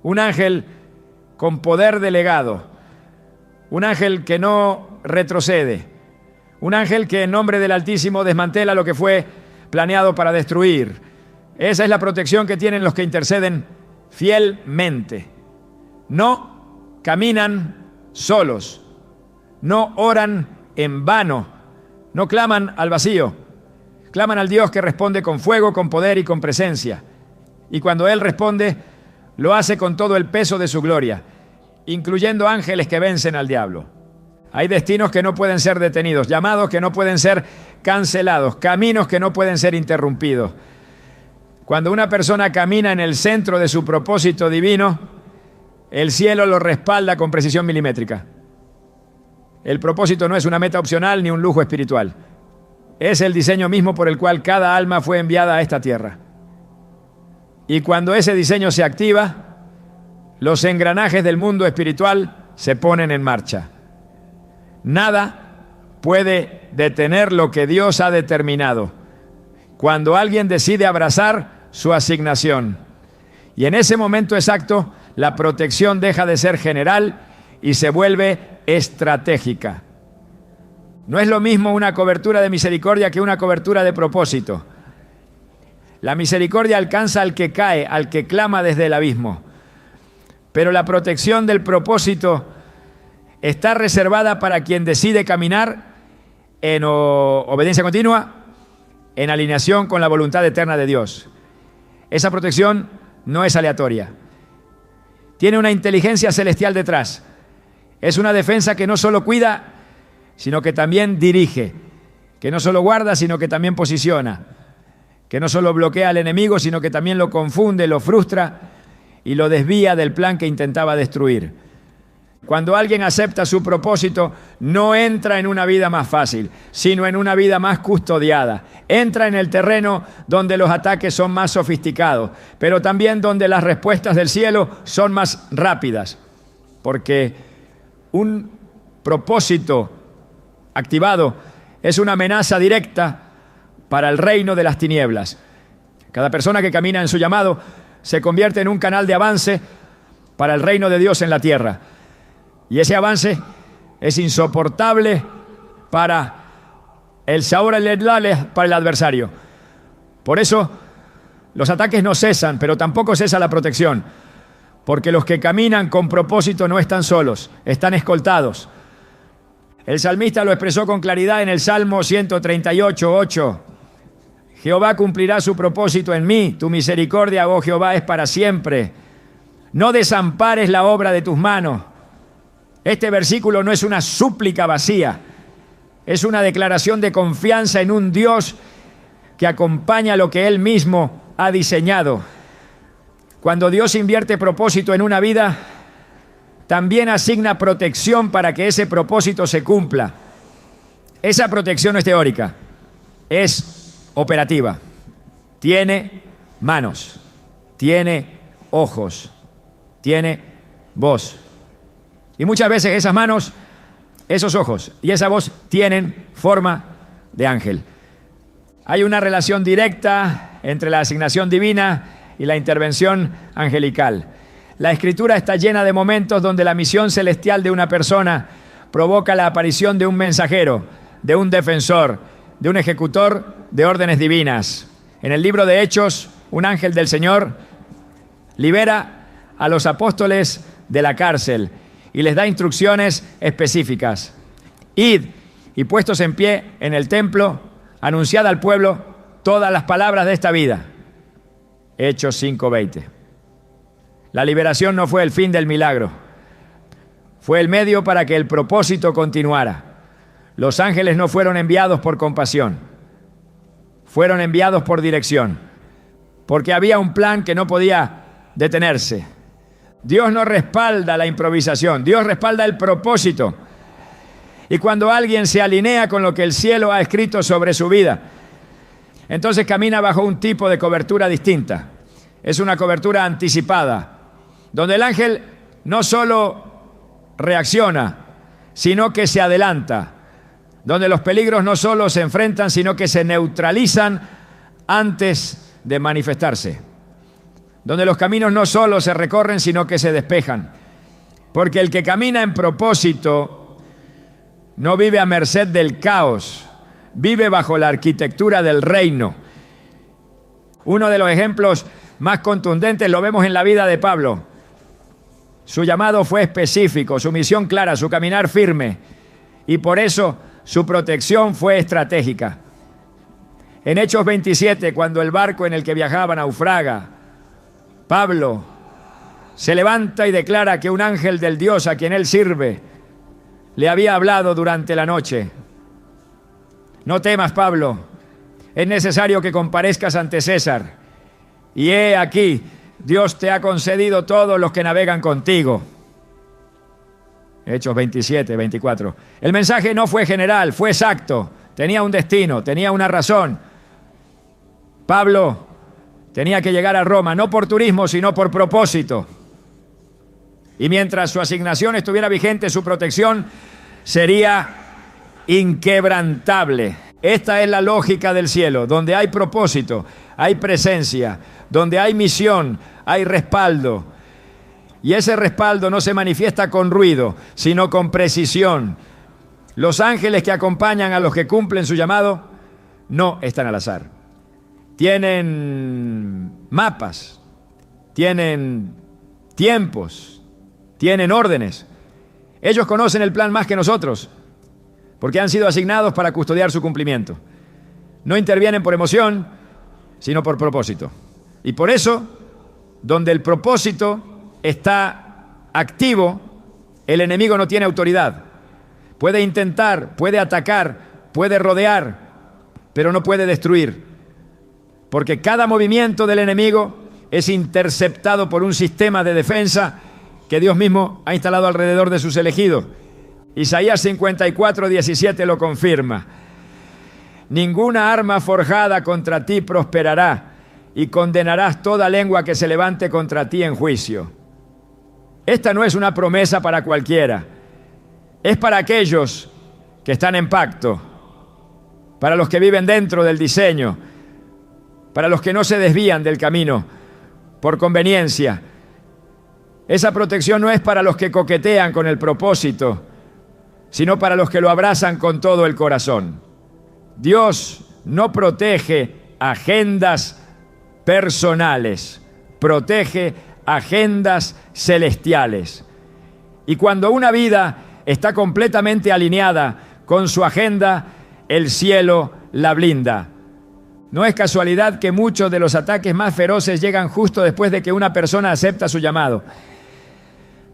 Un ángel con poder delegado. Un ángel que no retrocede. Un ángel que en nombre del Altísimo desmantela lo que fue planeado para destruir. Esa es la protección que tienen los que interceden fielmente. No caminan solos. No oran en vano. No claman al vacío. Claman al Dios que responde con fuego, con poder y con presencia. Y cuando Él responde, lo hace con todo el peso de su gloria, incluyendo ángeles que vencen al diablo. Hay destinos que no pueden ser detenidos, llamados que no pueden ser cancelados, caminos que no pueden ser interrumpidos. Cuando una persona camina en el centro de su propósito divino, el cielo lo respalda con precisión milimétrica. El propósito no es una meta opcional ni un lujo espiritual. Es el diseño mismo por el cual cada alma fue enviada a esta tierra. Y cuando ese diseño se activa, los engranajes del mundo espiritual se ponen en marcha. Nada puede detener lo que Dios ha determinado cuando alguien decide abrazar su asignación. Y en ese momento exacto, la protección deja de ser general y se vuelve estratégica. No es lo mismo una cobertura de misericordia que una cobertura de propósito. La misericordia alcanza al que cae, al que clama desde el abismo. Pero la protección del propósito está reservada para quien decide caminar en obediencia continua, en alineación con la voluntad eterna de Dios. Esa protección no es aleatoria. Tiene una inteligencia celestial detrás. Es una defensa que no solo cuida, sino que también dirige. Que no solo guarda, sino que también posiciona. Que no solo bloquea al enemigo, sino que también lo confunde, lo frustra y lo desvía del plan que intentaba destruir. Cuando alguien acepta su propósito, no entra en una vida más fácil, sino en una vida más custodiada. Entra en el terreno donde los ataques son más sofisticados, pero también donde las respuestas del cielo son más rápidas. Porque un propósito activado es una amenaza directa para el reino de las tinieblas. Cada persona que camina en su llamado se convierte en un canal de avance para el reino de Dios en la tierra. Y ese avance es insoportable para el Saúl para el adversario. Por eso los ataques no cesan, pero tampoco cesa la protección. Porque los que caminan con propósito no están solos, están escoltados. El salmista lo expresó con claridad en el Salmo 138:8. Jehová cumplirá su propósito en mí, tu misericordia, oh Jehová, es para siempre. No desampares la obra de tus manos. Este versículo no es una súplica vacía, es una declaración de confianza en un Dios que acompaña lo que Él mismo ha diseñado. Cuando Dios invierte propósito en una vida, también asigna protección para que ese propósito se cumpla. Esa protección no es teórica, es operativa. Tiene manos, tiene ojos, tiene voz. Y muchas veces esas manos, esos ojos y esa voz tienen forma de ángel. Hay una relación directa entre la asignación divina y la intervención angelical. La Escritura está llena de momentos donde la misión celestial de una persona provoca la aparición de un mensajero, de un defensor, de un ejecutor de órdenes divinas. En el libro de Hechos, un ángel del Señor libera a los apóstoles de la cárcel y les da instrucciones específicas. Id y puestos en pie en el templo, anunciad al pueblo todas las palabras de esta vida. Hechos 5:20. La liberación no fue el fin del milagro, fue el medio para que el propósito continuara. Los ángeles no fueron enviados por compasión, fueron enviados por dirección, porque había un plan que no podía detenerse. Dios no respalda la improvisación, Dios respalda el propósito. Y cuando alguien se alinea con lo que el cielo ha escrito sobre su vida, entonces camina bajo un tipo de cobertura distinta. Es una cobertura anticipada, donde el ángel no solo reacciona, sino que se adelanta, donde los peligros no solo se enfrentan, sino que se neutralizan antes de manifestarse, donde los caminos no solo se recorren, sino que se despejan, porque el que camina en propósito no vive a merced del caos, vive bajo la arquitectura del reino. Uno de los ejemplos más contundentes lo vemos en la vida de Pablo. Su llamado fue específico, su misión clara, su caminar firme, y por eso su protección fue estratégica. En Hechos 27, cuando el barco en el que viajaba naufraga, Pablo se levanta y declara que un ángel del Dios a quien él sirve le había hablado durante la noche. No temas, Pablo, es necesario que comparezcas ante César. Y he aquí, Dios te ha concedido todos los que navegan contigo. Hechos 27, 24. El mensaje no fue general, fue exacto. Tenía un destino, tenía una razón. Pablo tenía que llegar a Roma, no por turismo, sino por propósito. Y mientras su asignación estuviera vigente, su protección sería inquebrantable. Esta es la lógica del cielo, donde hay propósito, hay presencia, donde hay misión, hay respaldo. Y ese respaldo no se manifiesta con ruido, sino con precisión. Los ángeles que acompañan a los que cumplen su llamado no están al azar. Tienen mapas, tienen tiempos, tienen órdenes. Ellos conocen el plan más que nosotros, porque han sido asignados para custodiar su cumplimiento. No intervienen por emoción, sino por propósito. Y por eso, donde el propósito está activo, el enemigo no tiene autoridad. Puede intentar, puede atacar, puede rodear, pero no puede destruir. Porque cada movimiento del enemigo es interceptado por un sistema de defensa que Dios mismo ha instalado alrededor de sus elegidos. Isaías 54, 17 lo confirma. Ninguna arma forjada contra ti prosperará, y condenarás toda lengua que se levante contra ti en juicio. Esta no es una promesa para cualquiera, es para aquellos que están en pacto, para los que viven dentro del diseño, para los que no se desvían del camino por conveniencia. Esa protección no es para los que coquetean con el propósito, sino para los que lo abrazan con todo el corazón. Dios no protege agendas personales, protege agendas celestiales. Y cuando una vida está completamente alineada con su agenda, el cielo la blinda. No es casualidad que muchos de los ataques más feroces llegan justo después de que una persona acepta su llamado.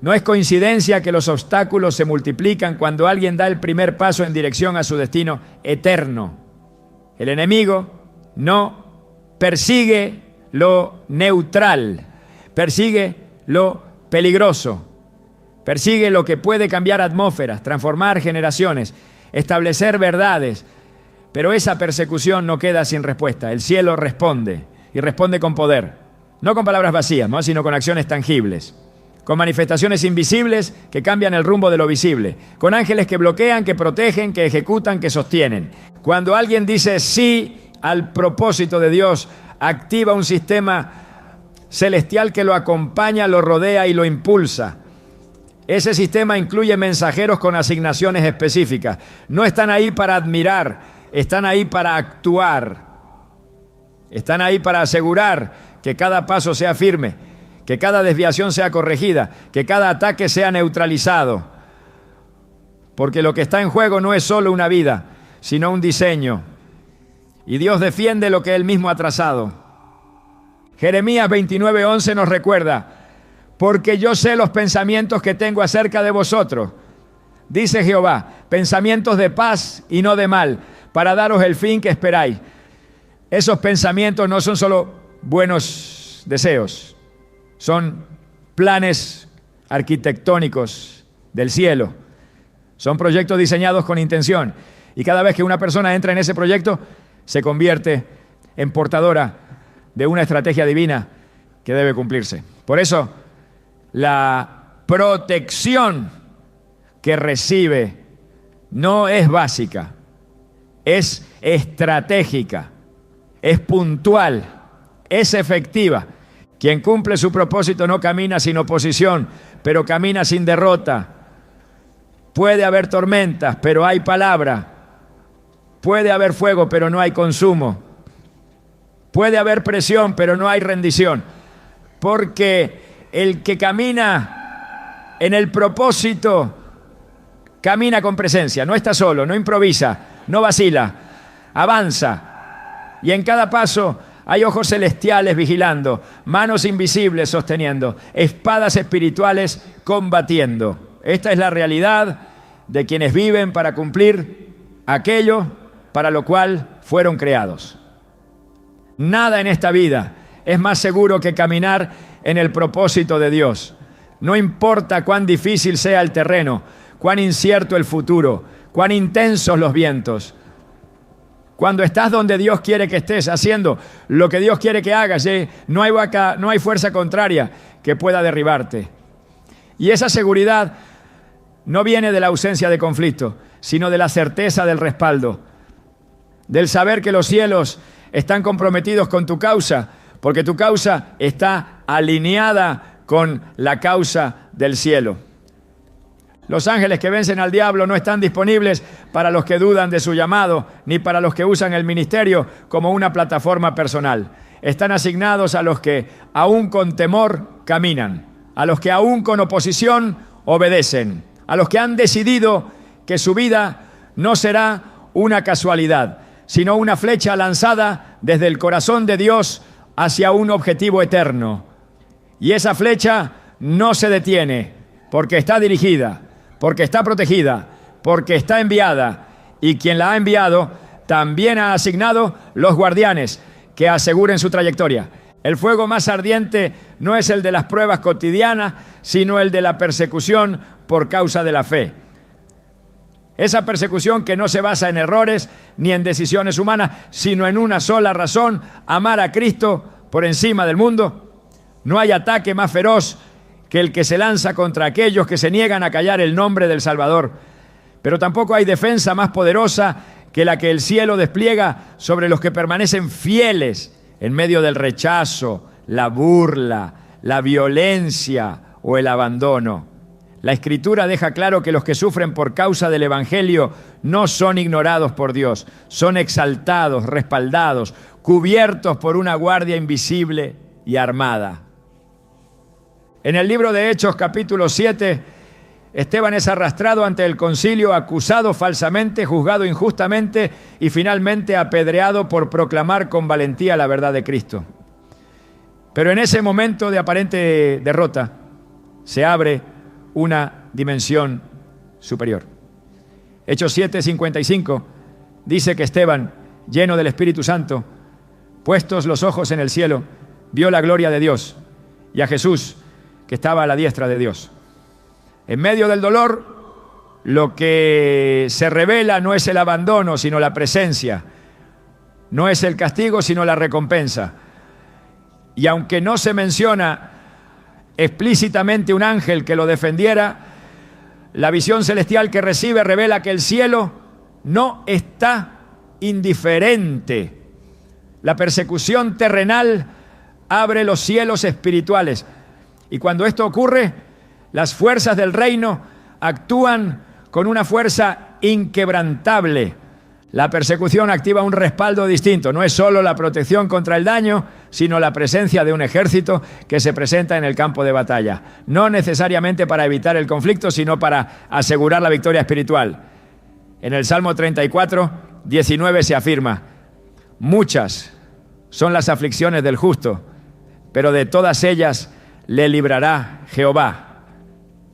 No es coincidencia que los obstáculos se multiplican cuando alguien da el primer paso en dirección a su destino eterno. El enemigo no persigue lo neutral, persigue lo peligroso, persigue lo que puede cambiar atmósferas, transformar generaciones, establecer verdades. Pero esa persecución no queda sin respuesta. El cielo responde, y responde con poder, no con palabras vacías, ¿no?, sino con acciones tangibles, con manifestaciones invisibles que cambian el rumbo de lo visible, con ángeles que bloquean, que protegen, que ejecutan, que sostienen. Cuando alguien dice sí al propósito de Dios, activa un sistema celestial que lo acompaña, lo rodea y lo impulsa. Ese sistema incluye mensajeros con asignaciones específicas. No están ahí para admirar, están ahí para actuar. Están ahí para asegurar que cada paso sea firme, que cada desviación sea corregida, que cada ataque sea neutralizado. Porque lo que está en juego no es solo una vida, sino un diseño. Y Dios defiende lo que Él mismo ha trazado. Jeremías 29:11 nos recuerda: porque yo sé los pensamientos que tengo acerca de vosotros, dice Jehová, pensamientos de paz y no de mal, para daros el fin que esperáis. Esos pensamientos no son solo buenos deseos, son planes arquitectónicos del cielo. Son proyectos diseñados con intención. Y cada vez que una persona entra en ese proyecto, se convierte en portadora de una estrategia divina que debe cumplirse. Por eso, la protección que recibe no es básica, es estratégica, es puntual, es efectiva. Quien cumple su propósito no camina sin oposición, pero camina sin derrota. Puede haber tormentas, pero hay palabra. Puede haber fuego, pero no hay consumo. Puede haber presión, pero no hay rendición. Porque el que camina en el propósito, camina con presencia, no está solo, no improvisa, no vacila, avanza. Y en cada paso hay ojos celestiales vigilando, manos invisibles sosteniendo, espadas espirituales combatiendo. Esta es la realidad de quienes viven para cumplir aquello para lo cual fueron creados. Nada en esta vida es más seguro que caminar en el propósito de Dios. No importa cuán difícil sea el terreno, cuán incierto el futuro, cuán intensos los vientos. Cuando estás donde Dios quiere que estés, haciendo lo que Dios quiere que hagas, no hay fuerza contraria que pueda derribarte. Y esa seguridad no viene de la ausencia de conflicto, sino de la certeza del respaldo, del saber que los cielos están comprometidos con tu causa, porque tu causa está alineada con la causa del cielo. Los ángeles que vencen al diablo no están disponibles para los que dudan de su llamado, ni para los que usan el ministerio como una plataforma personal. Están asignados a los que aún con temor caminan, a los que aún con oposición obedecen, a los que han decidido que su vida no será una casualidad, sino una flecha lanzada desde el corazón de Dios hacia un objetivo eterno. Y esa flecha no se detiene, porque está dirigida, porque está protegida, porque está enviada, y quien la ha enviado también ha asignado los guardianes que aseguren su trayectoria. El fuego más ardiente no es el de las pruebas cotidianas, sino el de la persecución por causa de la fe. Esa persecución que no se basa en errores ni en decisiones humanas, sino en una sola razón: amar a Cristo por encima del mundo. No hay ataque más feroz que el que se lanza contra aquellos que se niegan a callar el nombre del Salvador. Pero tampoco hay defensa más poderosa que la que el cielo despliega sobre los que permanecen fieles en medio del rechazo, la burla, la violencia o el abandono. La Escritura deja claro que los que sufren por causa del Evangelio no son ignorados por Dios, son exaltados, respaldados, cubiertos por una guardia invisible y armada. En el libro de Hechos, capítulo 7, Esteban es arrastrado ante el concilio, acusado falsamente, juzgado injustamente y finalmente apedreado por proclamar con valentía la verdad de Cristo. Pero en ese momento de aparente derrota se abre una dimensión superior. Hechos 7:55 dice que Esteban, lleno del Espíritu Santo, puestos los ojos en el cielo, vio la gloria de Dios y a Jesús que estaba a la diestra de Dios. En medio del dolor, lo que se revela no es el abandono, sino la presencia. No es el castigo, sino la recompensa. Y aunque no se menciona explícitamente un ángel que lo defendiera, la visión celestial que recibe revela que el cielo no está indiferente. La persecución terrenal abre los cielos espirituales. Y cuando esto ocurre, las fuerzas del reino actúan con una fuerza inquebrantable. La persecución activa un respaldo distinto. No es solo la protección contra el daño, sino la presencia de un ejército que se presenta en el campo de batalla. No necesariamente para evitar el conflicto, sino para asegurar la victoria espiritual. En el Salmo 34, 19 se afirma: muchas son las aflicciones del justo, pero de todas ellas le librará Jehová.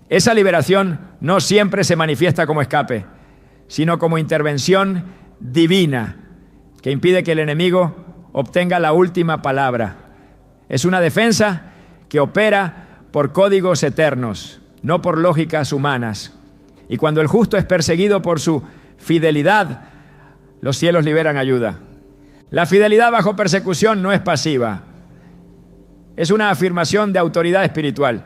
Esa liberación no siempre se manifiesta como escape, sino como intervención divina que impide que el enemigo obtenga la última palabra. Es una defensa que opera por códigos eternos, no por lógicas humanas. Y cuando el justo es perseguido por su fidelidad, los cielos liberan ayuda. La fidelidad bajo persecución no es pasiva, es una afirmación de autoridad espiritual.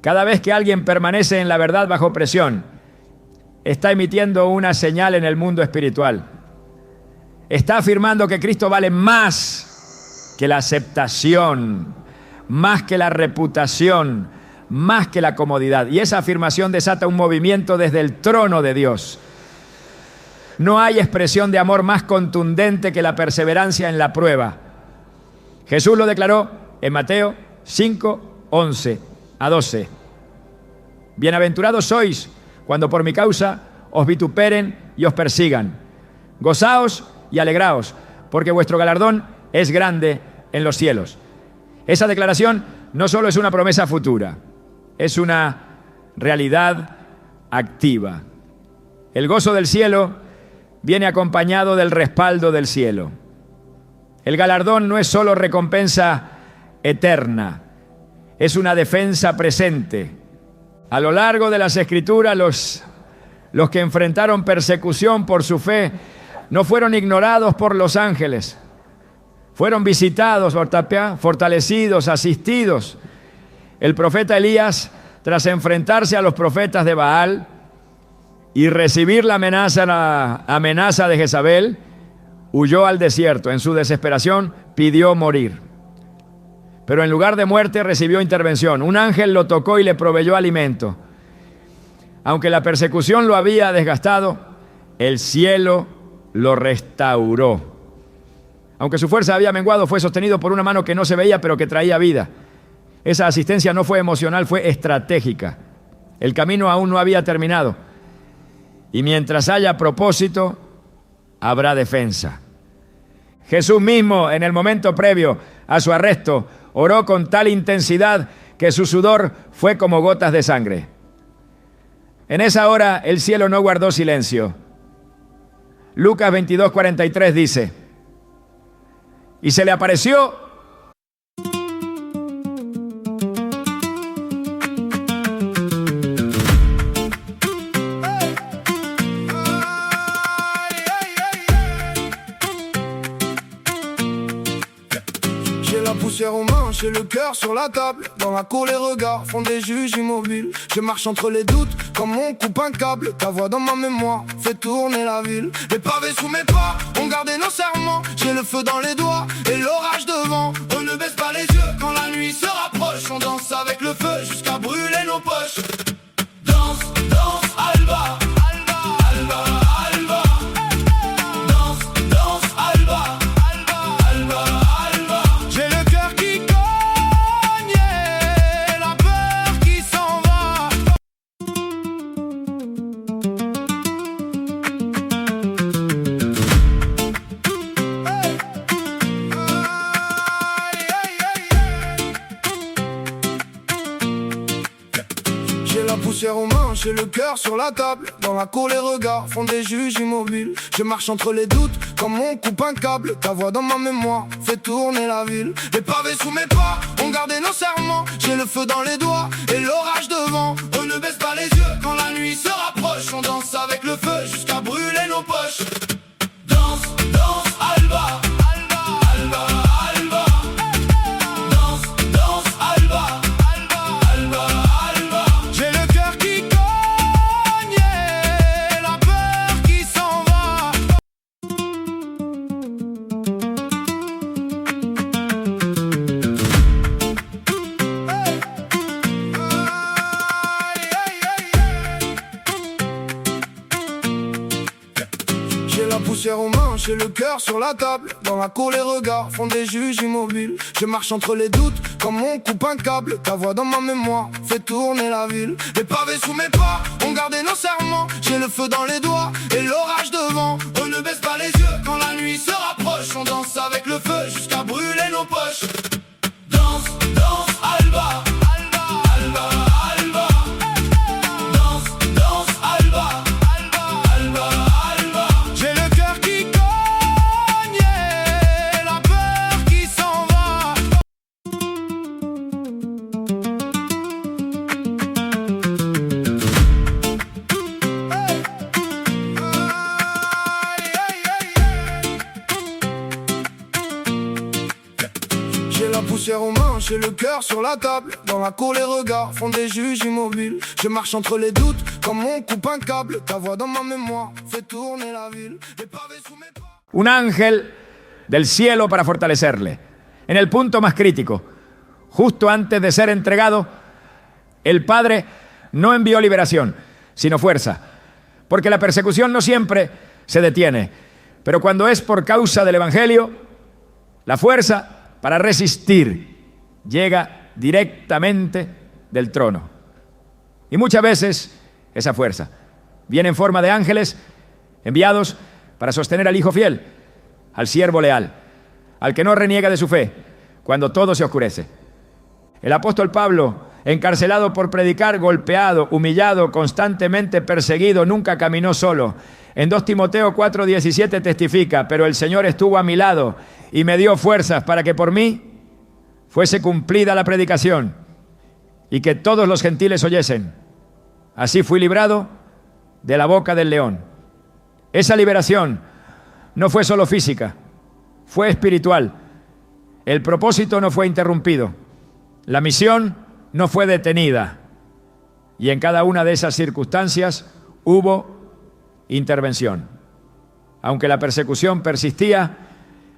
Cada vez que alguien permanece en la verdad bajo presión, está emitiendo una señal en el mundo espiritual. Está afirmando que Cristo vale más que la aceptación, más que la reputación, más que la comodidad. Y esa afirmación desata un movimiento desde el trono de Dios. No hay expresión de amor más contundente que la perseverancia en la prueba. Jesús lo declaró en Mateo 5, 11 a 12. Bienaventurados sois cuando por mi causa os vituperen y os persigan. Gozaos y alegraos, porque vuestro galardón es grande en los cielos. Esa declaración no solo es una promesa futura, es una realidad activa. El gozo del cielo viene acompañado del respaldo del cielo. El galardón no es solo recompensa eterna, es una defensa presente. A lo largo de las Escrituras, los que enfrentaron persecución por su fe no fueron ignorados por los ángeles. Fueron visitados, fortalecidos, asistidos. El profeta Elías, tras enfrentarse a los profetas de Baal y recibir la amenaza de Jezabel, huyó al desierto. En su desesperación pidió morir. Pero en lugar de muerte recibió intervención. Un ángel lo tocó y le proveyó alimento. Aunque la persecución lo había desgastado, el cielo lo restauró. Aunque su fuerza había menguado, fue sostenido por una mano que no se veía, pero que traía vida. Esa asistencia no fue emocional, fue estratégica. El camino aún no había terminado. Y mientras haya propósito, habrá defensa. Jesús mismo, en el momento previo a su arresto, oró con tal intensidad que su sudor fue como gotas de sangre. En esa hora el cielo no guardó silencio. Lucas 22:43 dice: y se le apareció aux mains, j'ai le cœur sur la table. Dans la cour, les regards font des juges immobiles. Je marche entre les doutes, comme on coupe un câble. Ta voix dans ma mémoire fait tourner la ville. Les pavés sous mes pas ont gardé nos serments. J'ai le feu dans les doigts et l'orage devant. On ne baisse pas les yeux quand la nuit se rapproche. On danse avec le feu jusqu'à brûler nos poches. Danse, danse, Alba, Alba, Alba, Alba. Danse, danse, Alba, Alba, Alba, Alba. J'ai le cœur qui cogne et la peur qui s'en va. Hey. J'ai la poussière aux mains, j'ai le cœur sur la table. Dans la cour, les regards font des juges immobiles. Je marche entre les doutes, comme on coupe un câble. Ta voix dans ma mémoire fait tourner la ville. Les pavés sous mes pas ont gardé nos serments. J'ai le feu dans les doigts et l'orage devant. On ne baisse pas les yeux quand la nuit se rapproche. On danse avec le feu jusqu'à brûler nos poches. Danse, danse, Alba, Alba, Alba, Alba. Danse, danse, Alba, Alba, Alba, Alba. J'ai le cœur qui cogne et la peur qui s'en va. Hey. Aïe, aïe, aïe, aïe. poussière aux manches et le cœur sur la table. Dans la cour, les regards font des juges immobiles. Je marche entre les doutes, comme on coupe un câble. Ta voix dans ma mémoire fait tourner la ville. Les pavés sous mes pas ont gardé nos serments. J'ai le feu dans les doigts et l'orage devant. On ne baisse pas les yeux quand la nuit se rapproche. On danse avec le feu jusqu'à brûler nos poches. Danse, danse, Alba. Poussière aux manches et le cœur sur la table. Dans la cour, les regards font des juges immobiles. Je marche entre les doutes comme on coupe un câble. Ta voix dans ma mémoire fait tourner la ville. Les pavés sous mes pas. Un ángel del cielo para fortalecerle. En el punto más crítico, justo antes de ser entregado, el Padre no envió liberación, sino fuerza. Porque la persecución no siempre se detiene. Pero cuando es por causa del Evangelio, la fuerza para resistir llega directamente del trono. Y muchas veces esa fuerza viene en forma de ángeles enviados para sostener al hijo fiel, al siervo leal, al que no reniega de su fe cuando todo se oscurece. El apóstol Pablo, encarcelado por predicar, golpeado, humillado, constantemente perseguido, nunca caminó solo. En 2 Timoteo 4:17 testifica: pero el Señor estuvo a mi lado y me dio fuerzas para que por mí fuese cumplida la predicación y que todos los gentiles oyesen. Así fui librado de la boca del león. Esa liberación no fue solo física, fue espiritual. El propósito no fue interrumpido, la misión no fue detenida, y en cada una de esas circunstancias hubo intervención. Aunque la persecución persistía,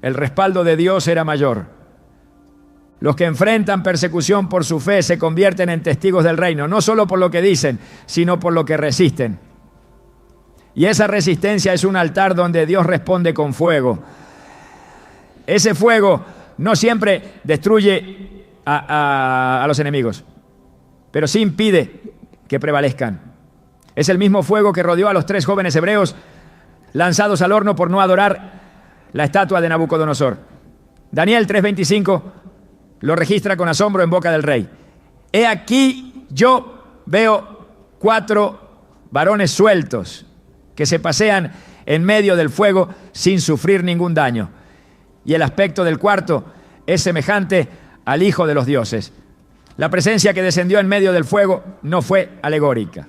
el respaldo de Dios era mayor. Los que enfrentan persecución por su fe se convierten en testigos del reino, no solo por lo que dicen, sino por lo que resisten. Y esa resistencia es un altar donde Dios responde con fuego. Ese fuego no siempre destruye a los enemigos, pero sí impide que prevalezcan. Es el mismo fuego que rodeó a los 3 jóvenes hebreos lanzados al horno por no adorar la estatua de Nabucodonosor. Daniel 3:25 lo registra con asombro en boca del rey. He aquí yo veo 4 varones sueltos que se pasean en medio del fuego sin sufrir ningún daño. Y el aspecto del cuarto es semejante al Hijo de los dioses. La presencia que descendió en medio del fuego no fue alegórica,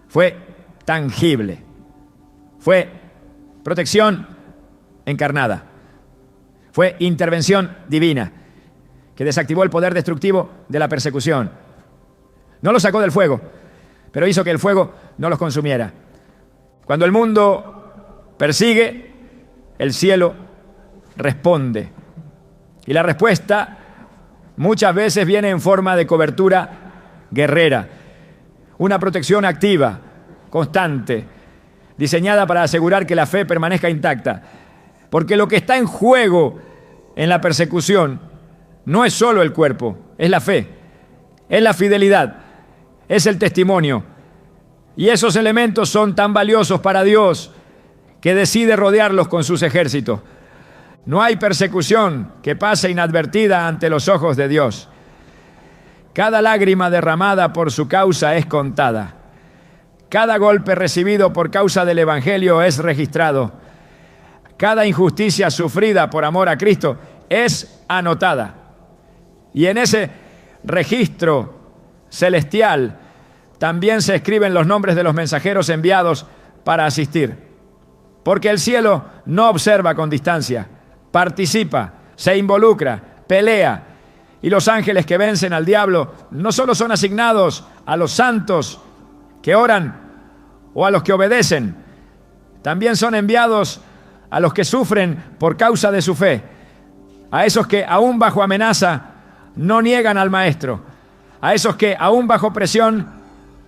fue tangible, fue protección encarnada, fue intervención divina que desactivó el poder destructivo de la persecución. No los sacó del fuego, pero hizo que el fuego no los consumiera. Cuando el mundo persigue, el cielo responde. Y la respuesta muchas veces viene en forma de cobertura guerrera, una protección activa, constante, diseñada para asegurar que la fe permanezca intacta. Porque lo que está en juego en la persecución no es solo el cuerpo, es la fe, es la fidelidad, es el testimonio. Y esos elementos son tan valiosos para Dios que decide rodearlos con sus ejércitos. No hay persecución que pase inadvertida ante los ojos de Dios. Cada lágrima derramada por su causa es contada. Cada golpe recibido por causa del Evangelio es registrado. Cada injusticia sufrida por amor a Cristo es anotada. Y en ese registro celestial también se escriben los nombres de los mensajeros enviados para asistir. Porque el cielo no observa con distancia, participa, se involucra, pelea. Y los ángeles que vencen al diablo no solo son asignados a los santos que oran o a los que obedecen, también son enviados a los que sufren por causa de su fe, a esos que aún bajo amenaza no niegan al Maestro, a esos que aún bajo presión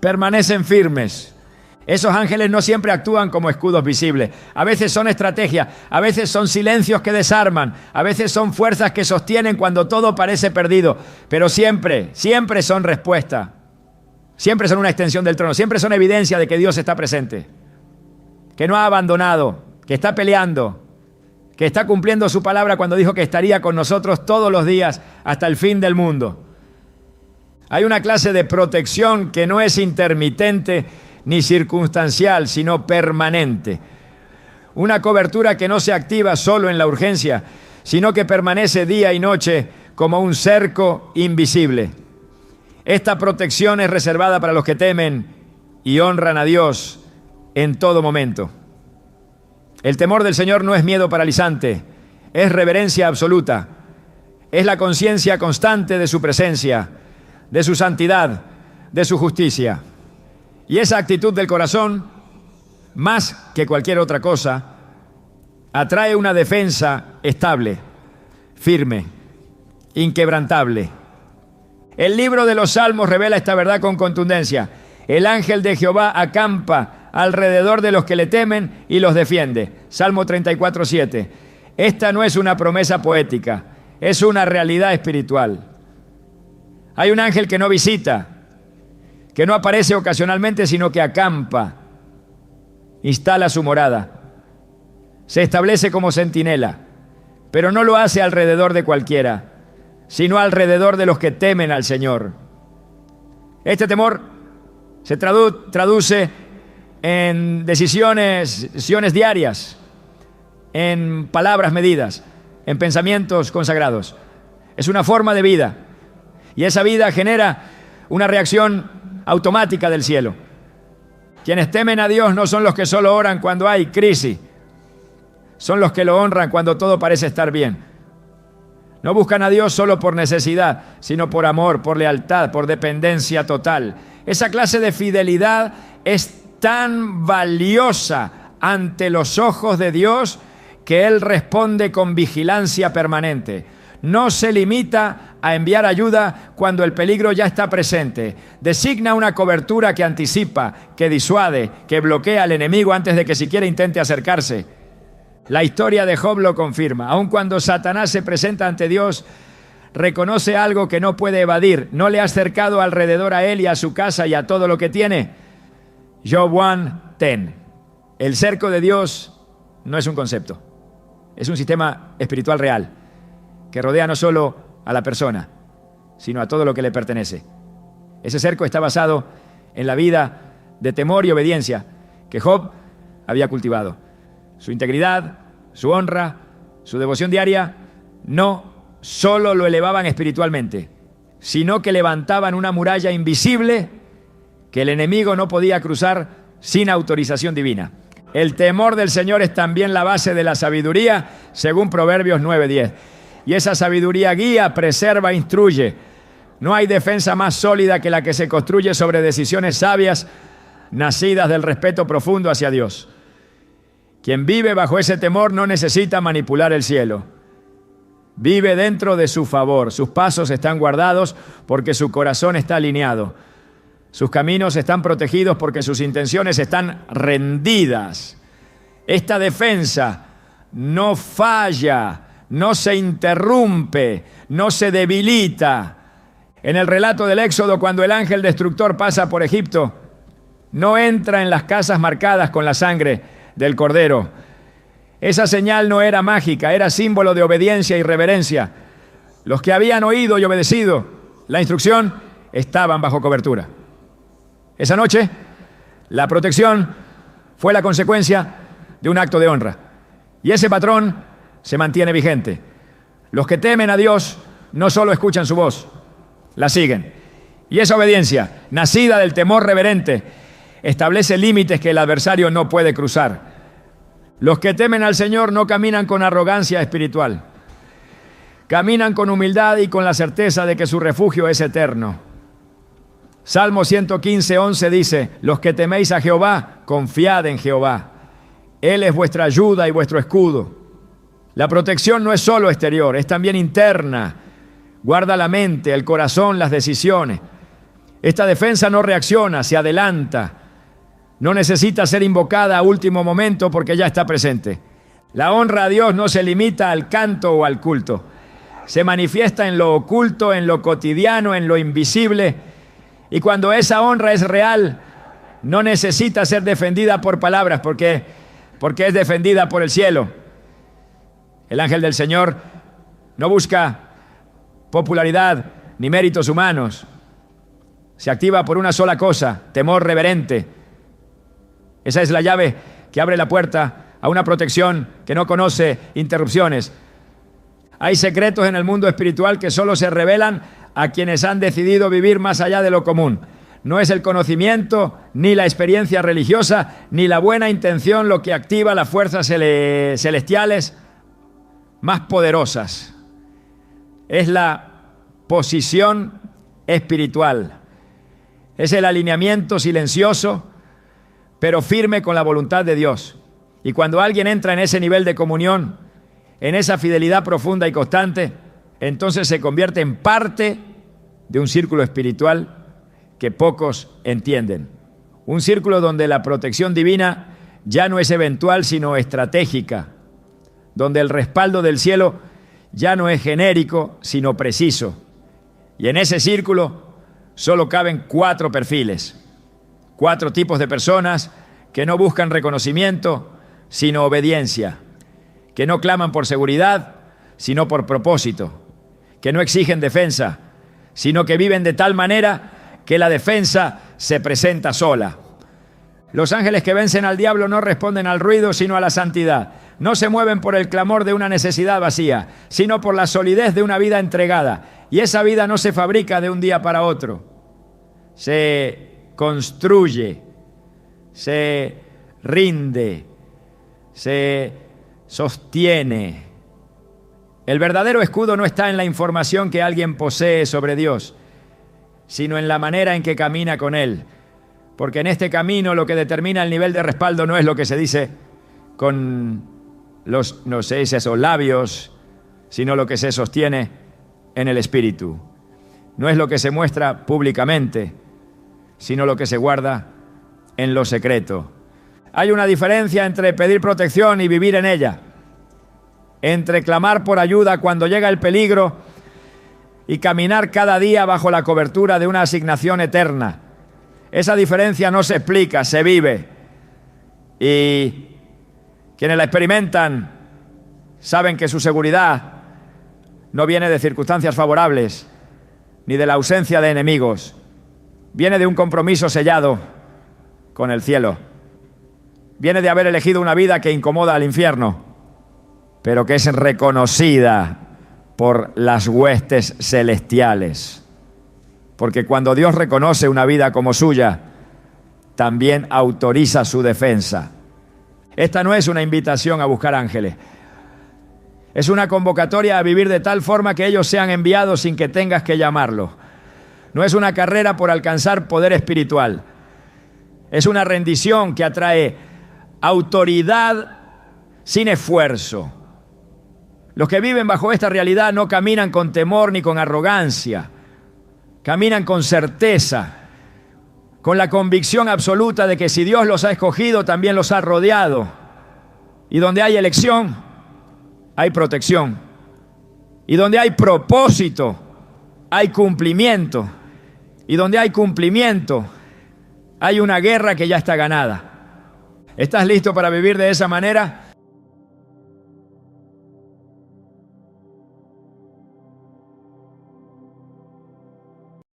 permanecen firmes. Esos ángeles no siempre actúan como escudos visibles. A veces son estrategias, a veces son silencios que desarman, a veces son fuerzas que sostienen cuando todo parece perdido. Pero siempre, siempre son respuesta. Siempre son una extensión del trono. Siempre son evidencia de que Dios está presente. Que no ha abandonado, que está peleando, que está cumpliendo su palabra cuando dijo que estaría con nosotros todos los días hasta el fin del mundo. Hay una clase de protección que no es intermitente ni circunstancial, sino permanente. Una cobertura que no se activa solo en la urgencia, sino que permanece día y noche como un cerco invisible. Esta protección es reservada para los que temen y honran a Dios en todo momento. El temor del Señor no es miedo paralizante, es reverencia absoluta. Es la conciencia constante de su presencia, de su santidad, de su justicia. Y esa actitud del corazón, más que cualquier otra cosa, atrae una defensa estable, firme, inquebrantable. El libro de los Salmos revela esta verdad con contundencia. El ángel de Jehová acampa alrededor de los que le temen y los defiende. Salmo 34:7. Esta no es una promesa poética, es una realidad espiritual. Hay un ángel que no visita, que no aparece ocasionalmente, sino que acampa, instala su morada, se establece como centinela, pero no lo hace alrededor de cualquiera, sino alrededor de los que temen al Señor. Este temor se traduce en decisiones diarias, en palabras medidas, en pensamientos consagrados. Es una forma de vida, y esa vida genera una reacción automática del cielo. Quienes temen a Dios no son los que solo oran cuando hay crisis, son los que lo honran cuando todo parece estar bien. No buscan a Dios solo por necesidad, sino por amor, por lealtad, por dependencia total. Esa clase de fidelidad es tan valiosa ante los ojos de Dios que Él responde con vigilancia permanente. No se limita a enviar ayuda cuando el peligro ya está presente. Designa una cobertura que anticipa, que disuade, que bloquea al enemigo antes de que siquiera intente acercarse. La historia de Job lo confirma. Aun cuando Satanás se presenta ante Dios, reconoce algo que no puede evadir. No le ha cercado alrededor a él y a su casa y a todo lo que tiene. Job 1:10. El cerco de Dios no es un concepto, es un sistema espiritual real que rodea no solo a la persona, sino a todo lo que le pertenece. Ese cerco está basado en la vida de temor y obediencia que Job había cultivado. Su integridad, su honra, su devoción diaria no solo lo elevaban espiritualmente, sino que levantaban una muralla invisible que el enemigo no podía cruzar sin autorización divina. El temor del Señor es también la base de la sabiduría, según Proverbios 9:10. Y esa sabiduría guía, preserva, instruye. No hay defensa más sólida que la que se construye sobre decisiones sabias, nacidas del respeto profundo hacia Dios. Quien vive bajo ese temor no necesita manipular el cielo. Vive dentro de su favor. Sus pasos están guardados porque su corazón está alineado. Sus caminos están protegidos porque sus intenciones están rendidas. Esta defensa no falla, no se interrumpe, no se debilita. En el relato del Éxodo, cuando el ángel destructor pasa por Egipto, no entra en las casas marcadas con la sangre del cordero. Esa señal no era mágica, era símbolo de obediencia y reverencia. Los que habían oído y obedecido la instrucción estaban bajo cobertura. Esa noche, la protección fue la consecuencia de un acto de honra. Y ese patrón se mantiene vigente. Los que temen a Dios no solo escuchan su voz, la siguen. Y esa obediencia, nacida del temor reverente, establece límites que el adversario no puede cruzar. Los que temen al Señor no caminan con arrogancia espiritual. Caminan con humildad y con la certeza de que su refugio es eterno. Salmo 115:11 dice: los que teméis a Jehová, confiad en Jehová. Él es vuestra ayuda y vuestro escudo. La protección no es solo exterior, es también interna. Guarda la mente, el corazón, las decisiones. Esta defensa no reacciona, se adelanta. No necesita ser invocada a último momento porque ya está presente. La honra a Dios no se limita al canto o al culto. Se manifiesta en lo oculto, en lo cotidiano, en lo invisible. Y cuando esa honra es real, no necesita ser defendida por palabras porque es defendida por el cielo. El ángel del Señor no busca popularidad ni méritos humanos. Se activa por una sola cosa: temor reverente. Esa es la llave que abre la puerta a una protección que no conoce interrupciones. Hay secretos en el mundo espiritual que solo se revelan a quienes han decidido vivir más allá de lo común. No es el conocimiento, ni la experiencia religiosa, ni la buena intención lo que activa las fuerzas celestiales más poderosas. Es la posición espiritual. Es el alineamiento silencioso, pero firme con la voluntad de Dios. Y cuando alguien entra en ese nivel de comunión, en esa fidelidad profunda y constante, entonces se convierte en parte de un círculo espiritual que pocos entienden. Un círculo donde la protección divina ya no es eventual, sino estratégica. Donde el respaldo del cielo ya no es genérico, sino preciso. Y en ese círculo solo caben 4 perfiles, 4 tipos de personas que no buscan reconocimiento, sino obediencia, que no claman por seguridad, sino por propósito, que no exigen defensa, sino que viven de tal manera que la defensa se presenta sola. Los ángeles que vencen al diablo no responden al ruido, sino a la santidad. No se mueven por el clamor de una necesidad vacía, sino por la solidez de una vida entregada. Y esa vida no se fabrica de un día para otro. Se construye, se rinde, se sostiene. El verdadero escudo no está en la información que alguien posee sobre Dios, sino en la manera en que camina con Él. Porque en este camino lo que determina el nivel de respaldo no es lo que se dice con esos labios, sino lo que se sostiene en el Espíritu. No es lo que se muestra públicamente, sino lo que se guarda en lo secreto. Hay una diferencia entre pedir protección y vivir en ella, entre clamar por ayuda cuando llega el peligro y caminar cada día bajo la cobertura de una asignación eterna. Esa diferencia no se explica, se vive. Y quienes la experimentan saben que su seguridad no viene de circunstancias favorables ni de la ausencia de enemigos. Viene de un compromiso sellado con el cielo. Viene de haber elegido una vida que incomoda al infierno, pero que es reconocida por las huestes celestiales. Porque cuando Dios reconoce una vida como suya, también autoriza su defensa. Esta no es una invitación a buscar ángeles. Es una convocatoria a vivir de tal forma que ellos sean enviados sin que tengas que llamarlos. No es una carrera por alcanzar poder espiritual. Es una rendición que atrae autoridad sin esfuerzo. Los que viven bajo esta realidad no caminan con temor ni con arrogancia. Caminan con certeza, con la convicción absoluta de que si Dios los ha escogido, también los ha rodeado. Y donde hay elección, hay protección. Y donde hay propósito, hay cumplimiento. Y donde hay cumplimiento, hay una guerra que ya está ganada. ¿Estás listo para vivir de esa manera?